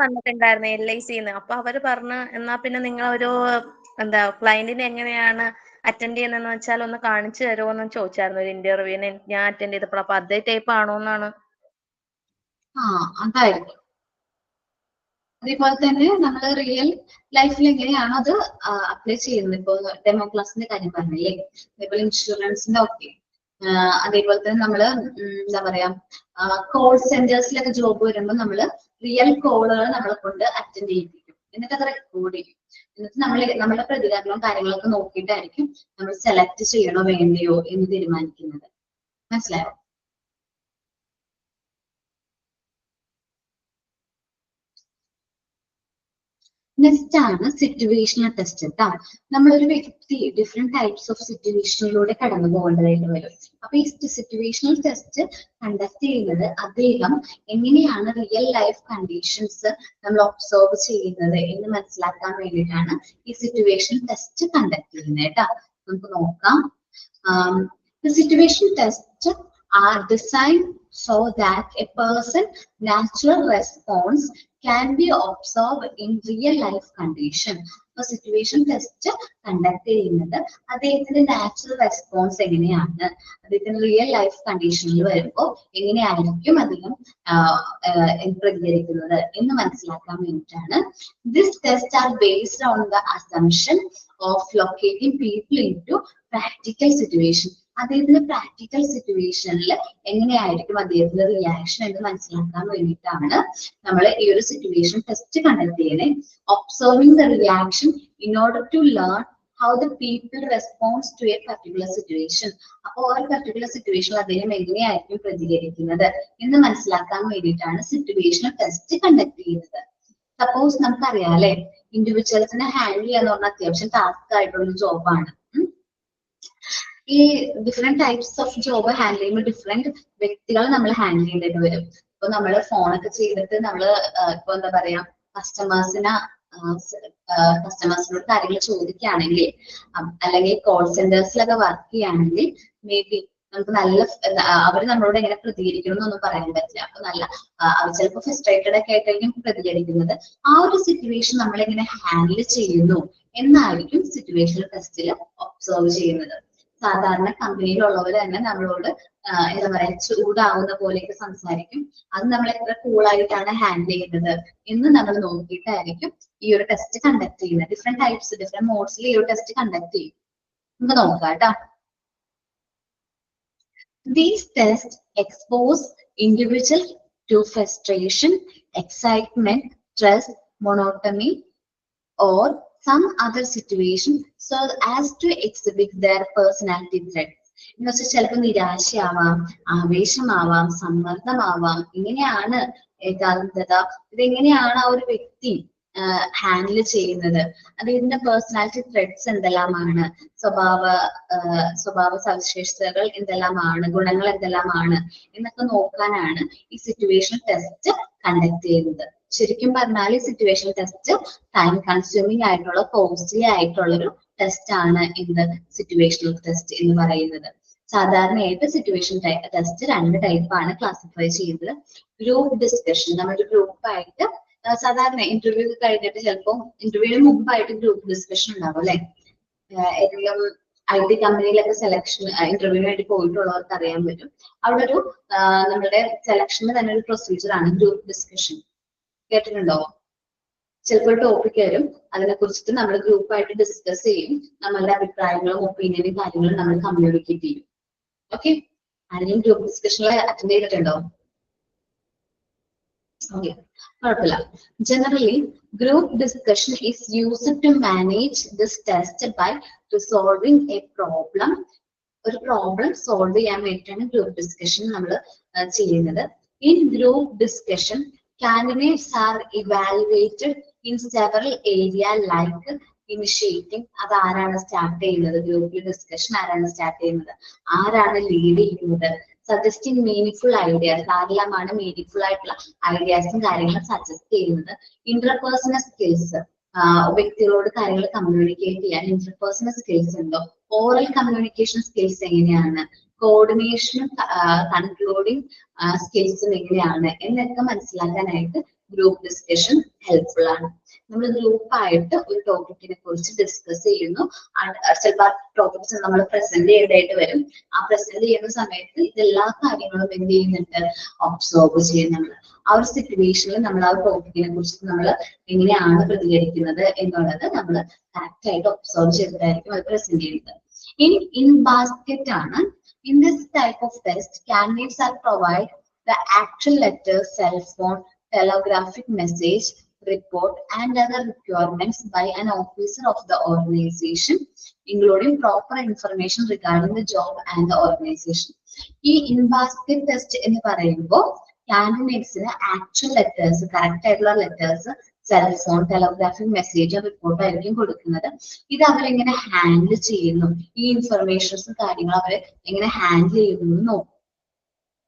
വന്നിട്ടുണ്ടായിരുന്നു LICന്ന്. അപ്പൊ അവര് പറഞ്ഞു എന്നാ പിന്നെ നിങ്ങളൊരു എന്താ ക്ലയന്റിനെ എങ്ങനെയാണ് അറ്റൻഡ് ചെയ്യുന്നതെന്ന് വെച്ചാൽ ഒന്ന് കാണിച്ചു തരുമോ എന്ന് ചോദിച്ചായിരുന്നു ഒരു ഇന്റർവ്യൂവിന് ഞാൻ അറ്റൻഡ് ചെയ്തപ്പോൾ. അപ്പൊ അതേ ടൈപ്പ് ആണോ എന്നാണ്. അതായിരിക്കും. അതേപോലെ തന്നെ നമ്മൾ റിയൽ ലൈഫിൽ എങ്ങനെയാണോ അത് അപ്ലൈ ചെയ്യുന്നത്, ഇപ്പൊ ഡെമോ ക്ലാസിന്റെ കാര്യം പറഞ്ഞില്ലേ, അതേപോലെ ഇൻഷുറൻസിന്റെ ഒക്കെ, അതേപോലെ തന്നെ നമ്മള് എന്താ പറയാ കോൾ സെന്റേഴ്സിലൊക്കെ ജോബ് വരുമ്പോൾ നമ്മള് റിയൽ കോളുകൾ നമ്മളെ കൊണ്ട് അറ്റൻഡ് ചെയ്യിപ്പിക്കും, എന്നിട്ട് അത് റെക്കോർഡ് ചെയ്യും. എന്നിട്ട് നമ്മുടെ പ്രതികരണവും കാര്യങ്ങളൊക്കെ നോക്കിയിട്ടായിരിക്കും നമ്മൾ സെലക്ട് ചെയ്യണോ വേണ്ടയോ എന്ന് തീരുമാനിക്കുന്നത്. മനസ്സിലായോ? നെക്സ്റ്റ് ആണ് സിറ്റുവേഷണൽ ടെസ്റ്റ് കേട്ടോ. നമ്മളൊരു വ്യക്തി ഡിഫറെന്റ് ടൈപ്സ് ഓഫ് സിറ്റുവേഷനിലൂടെ കടന്നു പോകേണ്ടതായിട്ട് വരും. അപ്പൊ ഈ സിറ്റുവേഷണൽ ടെസ്റ്റ് കണ്ടക്ട് ചെയ്യുന്നത് അദ്ദേഹം എങ്ങനെയാണ് റിയൽ ലൈഫ് കണ്ടീഷൻസ് നമ്മൾ ഒബ്സർവ് ചെയ്യുന്നത് എന്ന് മനസ്സിലാക്കാൻ വേണ്ടിയിട്ടാണ് ഈ സിറ്റുവേഷൻ ടെസ്റ്റ് കണ്ടക്ട് ചെയ്യുന്നത് കേട്ടോ. നമുക്ക് നോക്കാം. Situation test are designed so that a person's natural response can be observed in real life condition. So situation test conduct ചെയ്യുന്നത് അദ്ദേഹത്തിന്റെ നാച്ചുറൽ റെസ്പോൺസ് എങ്ങനെയാണ്, അദ്ദേഹത്തിന്റെ റിയൽ ലൈഫ് കണ്ടീഷനിൽ വരുമ്പോൾ എങ്ങനെയായിരിക്കും അദ്ദേഹം പ്രതികരിക്കുന്നത് എന്ന് മനസ്സിലാക്കാൻ വേണ്ടിയിട്ടാണ്. This tests are based on the assumption of locating people into practical situation. അദ്ദേഹത്തിന്റെ പ്രാക്ടിക്കൽ സിറ്റുവേഷനിൽ എങ്ങനെയായിരിക്കും അദ്ദേഹത്തിന്റെ റിയാക്ഷൻ എന്ന് മനസ്സിലാക്കാൻ വേണ്ടിയിട്ടാണ് നമ്മൾ ഈ ഒരു സിറ്റുവേഷൻ ടെസ്റ്റ് കണ്ടക്ട് ചെയ്യുന്നത്. Observing the reaction in order to learn how the people response to a particular situation. അപ്പോൾ ഒരു പർട്ടിക്കുലർ സിറ്റുവേഷനിൽ അദ്ദേഹം എങ്ങനെയായിരിക്കും പ്രതികരിക്കുന്നത് എന്ന് മനസ്സിലാക്കാൻ വേണ്ടിയിട്ടാണ് സിറ്റുവേഷണൽ ടെസ്റ്റ് കണ്ടക്ട് ചെയ്യുന്നത്. സപ്പോസ് നമുക്കറിയാം അല്ലെ, ഇൻഡിവിജ്വൽസിനെ ഹാൻഡിൽ ചെയ്യാന്ന് പറഞ്ഞാൽ അത്യാവശ്യം ടാസ്ക് ആയിട്ടുള്ള ജോബാണ്. ഈ different types of job handle ചെയ്യുമ്പോൾ ഡിഫറെന്റ് വ്യക്തികളെ നമ്മൾ ഹാൻഡിൽ ചെയ്തിട്ട് വരും. ഇപ്പൊ നമ്മള് ഫോണൊക്കെ ചെയ്തിട്ട് നമ്മള് ഇപ്പൊ എന്താ പറയാ കസ്റ്റമേഴ്സിനോട് കാര്യങ്ങൾ ചോദിക്കുകയാണെങ്കിൽ, അല്ലെങ്കിൽ കോൾ സെന്റേഴ്സിലൊക്കെ വർക്ക് ചെയ്യുകയാണെങ്കിൽ മേ ബി നമുക്ക് നല്ല അവർ നമ്മളോട് എങ്ങനെ പ്രതികരിക്കണം എന്നൊന്നും പറയാൻ പറ്റില്ല. അപ്പൊ അവർ ചിലപ്പോൾ ഫ്രസ്ട്രേറ്റഡ് ഒക്കെ ആയിട്ടായിരിക്കും പ്രതികരിക്കുന്നത്. ആ ഒരു സിറ്റുവേഷൻ നമ്മൾ എങ്ങനെ ഹാൻഡിൽ ചെയ്യുന്നു എന്നായിരിക്കും സിറ്റുവേഷൻ ടെസ്റ്റിൽ ഒബ്സർവ് ചെയ്യുന്നത്. സാധാരണ കമ്പനിയിലുള്ളവർ തന്നെ നമ്മളോട് എന്താ പറയാ ചൂടാവുന്ന പോലെയൊക്കെ സംസാരിക്കും. അത് നമ്മൾ എത്ര കൂളായിട്ടാണ് ഹാൻഡിൽ ചെയ്യുന്നത് എന്ന് നമ്മൾ നോക്കിയിട്ടായിരിക്കും ഈ ഒരു ടെസ്റ്റ് കണ്ടക്ട് ചെയ്യുന്നത്. ഡിഫറെന്റ് ടൈപ്സ് ഡിഫറെന്റ് മോഡ്സിൽ ഈ ഒരു ടെസ്റ്റ് കണ്ടക്ട് ചെയ്യും. നമുക്ക് നോക്കാം കേട്ടോ. These tests expose individuals to frustration, excitement, stress, monotony, or some other situation so as to exhibit their personality traits. എന്ന് വെച്ചാൽ ചിലപ്പോൾ നിരാശയാവാം, ആവേശമാവാം, സമ്മർദ്ദമാവാം. ഇങ്ങനെയാണ് ഏകാന്തത, ഇതെങ്ങനെയാണ് ആ ഒരു വ്യക്തി ഹാൻഡിൽ ചെയ്യുന്നത്, അദ്ദേഹത്തിന്റെ പേഴ്സണാലിറ്റി ട്രെഡ്സ് എന്തെല്ലാമാണ്, സ്വഭാവ സവിശേഷതകൾ എന്തെല്ലാമാണ്, ഗുണങ്ങൾ എന്തെല്ലാമാണ് എന്നൊക്കെ നോക്കാനാണ് ഈ സിറ്റുവേഷൻ ടെസ്റ്റ് കണ്ടക്ട് ചെയ്യുന്നത്. ശരിക്കും പറഞ്ഞാൽ ഈ സിറ്റുവേഷൻ ടെസ്റ്റ് ടൈം കൺസ്യൂമിങ് ആയിട്ടുള്ള കോസ്റ്റ്ലി ആയിട്ടുള്ളൊരു ടെസ്റ്റ് ആണ് എന്ത് സിറ്റുവേഷണൽ ടെസ്റ്റ് എന്ന് പറയുന്നത്. സാധാരണയായിട്ട് സിറ്റുവേഷൻ ടെസ്റ്റ് രണ്ട് ടൈപ്പാണ് ക്ലാസിഫൈ ചെയ്യുന്നത്. ഗ്രൂപ്പ് ഡിസ്കഷൻ, നമ്മളൊരു ഗ്രൂപ്പായിട്ട് സാധാരണ ഇന്റർവ്യൂ കഴിഞ്ഞിട്ട് ചിലപ്പോൾ ഇന്റർവ്യൂവിന് മുമ്പായിട്ട് ഗ്രൂപ്പ് ഡിസ്കഷൻ ഉണ്ടാവും അല്ലെ. ഏതെങ്കിലും IT കമ്പനിയിലൊക്കെ സെലക്ഷൻ ഇന്റർവ്യൂവിന് വേണ്ടി പോയിട്ടുള്ളവർക്ക് അറിയാൻ പറ്റും. അവിടെ ഒരു നമ്മുടെ സെലക്ഷന് തന്നെ ഒരു പ്രൊസീജിയർ ആണ് ഗ്രൂപ്പ് ഡിസ്കഷൻ. കേട്ടിട്ടുണ്ടോ? ചിലപ്പോൾ ടോപ്പിക് വരും, അതിനെ കുറിച്ചിട്ട് നമ്മൾ ഗ്രൂപ്പായിട്ട് ഡിസ്കസ് ചെയ്യും, നമ്മളുടെ അഭിപ്രായങ്ങളും ഒപ്പീനിയനും കാര്യങ്ങളും നമ്മൾ കമ്മ്യൂണിക്കേറ്റ് ചെയ്യും. ഓക്കെ, ആരെങ്കിലും ഗ്രൂപ്പ് ഡിസ്കഷനിൽ അറ്റൻഡ് ചെയ്തിട്ടുണ്ടോ? ഓക്കെ, കുഴപ്പമില്ല. Generally group discussion is used to manage this test by resolving a problem. ഒരു പ്രോബ്ലം സോൾവ് ചെയ്യാൻ വേണ്ടിയിട്ടാണ് ഗ്രൂപ്പ് ഡിസ്കഷൻ നമ്മൾ ചെയ്യുന്നത്. In group discussion candidates are evaluated in several areas like initiating, അത് ആരാണ് സ്റ്റാർട്ട് ചെയ്യുന്നത്, ഗ്രൂപ്പിൽ ഡിസ്കഷൻ ആരാണ് സ്റ്റാർട്ട് ചെയ്യുന്നത്, ആരാണ് ലീഡ് ചെയ്യുന്നത്, സജസ്റ്റിംഗ് മീനിങ്ഫുൾ ഐഡിയാസ്, ആരെല്ലാമാണ് മീനിങ്ഫുൾ ആയിട്ടുള്ള ഐഡിയാസും കാര്യങ്ങളും സജസ്റ്റ് ചെയ്യുന്നത്, ഇന്റർപേഴ്സണൽ സ്കിൽസ്, വ്യക്തികളോട് കാര്യങ്ങൾ കമ്മ്യൂണിക്കേറ്റ് ചെയ്യാൻ ഇന്റർപേഴ്സണൽ സ്കിൽസ് ഉണ്ടോ, ഓറൽ കമ്മ്യൂണിക്കേഷൻ സ്കിൽസ് എങ്ങനെയാണ്, കോർഡിനേഷനും കൺക്ലൂഡിങ് സ്കിൽസും എങ്ങനെയാണ് എന്നൊക്കെ മനസ്സിലാക്കാനായിട്ട് ഗ്രൂപ്പ് ഡിസ്കഷൻ ഹെൽപ്ഫുൾ ആണ്. നമ്മൾ ഗ്രൂപ്പായിട്ട് ഒരു ടോപ്പിക്കിനെ കുറിച്ച് ഡിസ്കസ് ചെയ്യുന്നു. ചിലപ്പോൾ ടോപ്പിക്സ് നമ്മൾ പ്രസന്റ് ചെയ്യേണ്ടതായിട്ട് വരും. ആ പ്രസന്റ് ചെയ്യുന്ന സമയത്ത് ഇതെല്ലാ കാര്യങ്ങളും എന്ത് ചെയ്യുന്നുണ്ട്, ഒബ്സർവ് ചെയ്യുന്നുണ്ട്. ആ ഒരു സിറ്റുവേഷനിൽ നമ്മൾ ആ ടോപ്പിക്കിനെ കുറിച്ച് നമ്മൾ എങ്ങനെയാണ് പ്രതികരിക്കുന്നത് എന്നുള്ളത് നമ്മൾ കറക്റ്റ് ആയിട്ട് ഒബ്സർവ് ചെയ്തിട്ടായിരിക്കും അത് പ്രസന്റ് ചെയ്യുന്നത്. ഇൻ ബാസ്കറ്റ് ആണ്. In this type of test, candidates are provided the actual letter, cell phone, telegraphic message, report, and other requirements by an officer of the organization, including proper information regarding the job and the organization. ഈ in basket test എന്ന് പറയുമ്പോൾ കാൻഡിഡേറ്റ്സിന് actual letters, correct ആയിട്ടുള്ള letters, cellphone, telegraphic message, report ആയിരിക്കും കൊടുക്കുന്നത്. ഇത് അവരെങ്ങനെ handle ചെയ്യുന്നു, ഈ ഇൻഫർമേഷൻസും കാര്യങ്ങളും അവരെ എങ്ങനെ ഹാൻഡിൽ ചെയ്യുന്നു നോക്കും.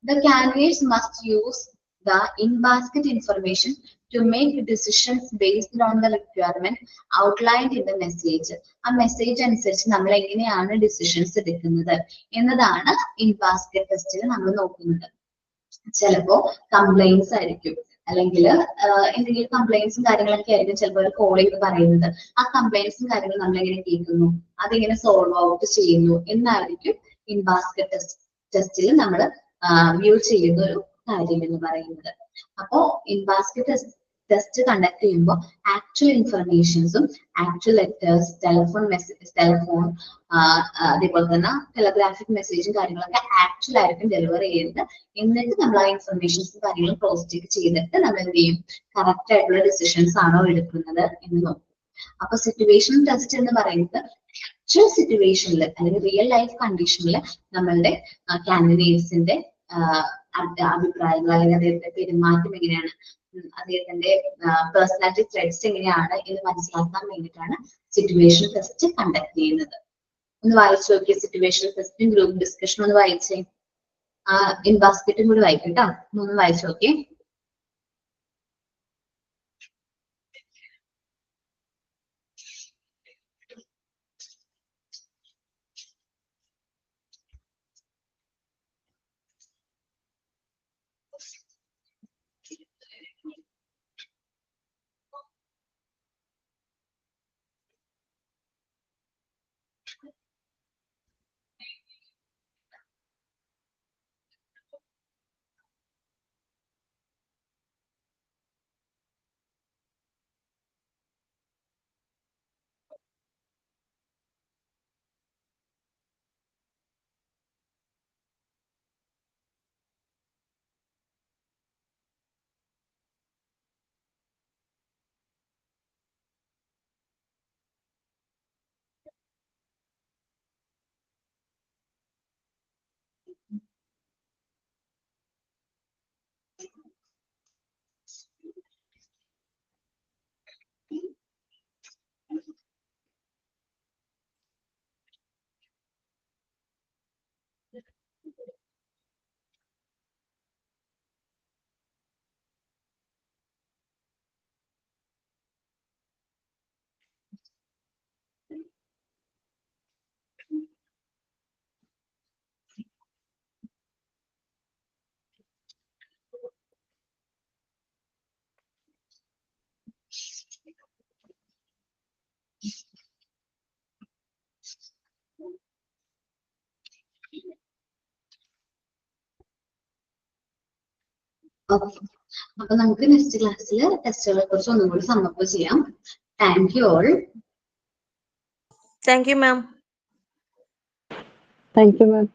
The candidates must use the in-basket information to make decisions based on the requirement outlined in the message. ആ മെസ്സേജ് അനുസരിച്ച് നമ്മൾ എങ്ങനെയാണ് ഡിസിഷൻസ് എടുക്കുന്നത് എന്നതാണ് in-basket ടെസ്റ്റിൽ നമ്മൾ നോക്കുന്നത്. ചിലപ്പോ കംപ്ലൈൻസ് ആയിരിക്കും, അല്ലെങ്കിൽ എന്തെങ്കിലും കംപ്ലൈൻസും കാര്യങ്ങളൊക്കെ ആയിരിക്കും ചിലപ്പോൾ ഒരു കോൾ ചെയ്ത് പറയുന്നത്. ആ കംപ്ലൈൻസും കാര്യങ്ങളും നമ്മൾ എങ്ങനെ കേൾക്കുന്നു, അതെങ്ങനെ സോൾവ് ഔട്ട് ചെയ്യുന്നു എന്നായിരിക്കും ഇൻ ബാസ്കറ്റ് ടെസ്റ്റിൽ നമ്മൾ വ്യൂ ചെയ്യുന്ന ഒരു കാര്യം എന്ന് പറയുന്നത്. അപ്പോ ഇൻ ബാസ്കറ്റ് ടെസ്റ്റ് കണ്ടക്ട് ചെയ്യുമ്പോൾ ആക്ച്വൽ ഇൻഫർമേഷൻസും ആക്ച്വൽ ലെറ്റേഴ്സ്, ടെലിഫോൺ അതേപോലെ തന്നെ ടെലഗ്രാഫിക് മെസ്സേജും കാര്യങ്ങളൊക്കെ ആക്ച്വൽ ആയിരിക്കും ഡെലിവർ ചെയ്യുന്നത്. എന്നിട്ട് നമ്മൾ ആ ഇൻഫർമേഷൻസും കാര്യങ്ങളും ക്രോസ് ചെക്ക് ചെയ്തിട്ട് നമ്മൾ എന്ത് ചെയ്യും, കറക്റ്റ് ആയിട്ടുള്ള ഡിസിഷൻസ് ആണോ എടുക്കുന്നത് എന്ന് നോക്കും. അപ്പൊ സിറ്റുവേഷൻ ടെസ്റ്റ് എന്ന് പറയുന്നത് ആക്ച്വൽ സിറ്റുവേഷനിൽ അല്ലെങ്കിൽ റിയൽ ലൈഫ് കണ്ടീഷനിൽ നമ്മളുടെ കാൻഡിഡേറ്റ്സിന്റെ അഭിപ്രായങ്ങൾ അല്ലെങ്കിൽ അദ്ദേഹത്തിന്റെ പെരുമാറ്റം എങ്ങനെയാണ്, അദ്ദേഹത്തിന്റെ പേഴ്സണാലിറ്റി ട്രെറ്റ്സ് എങ്ങനെയാണ് എന്ന് മനസ്സിലാക്കാൻ വേണ്ടിയിട്ടാണ് സിറ്റുവേഷൻ ടെസ്റ്റ് കണ്ടക്ട് ചെയ്യുന്നത്. ഒന്ന് വായിച്ചു നോക്കിയ സിറ്റുവേഷൻ ടെസ്റ്റും ഗ്രൂപ്പ് ഡിസ്കഷനും ഒന്ന് വായിച്ചേ. ഇൻ ബാസ്കറ്റും കൂടി വായിക്കും കേട്ടോ, ഒന്ന് വായിച്ചു നോക്കിയേ. ഓക്കെ, അപ്പൊ നമുക്ക് നെക്സ്റ്റ് ക്ലാസ്സിൽ ടെസ്റ്റുകളെ കുറിച്ച് ഒന്നും കൂടി സമ്മപ്പ് ചെയ്യാം. Thank you all. Thank you ma'am. Thank you, ma'am.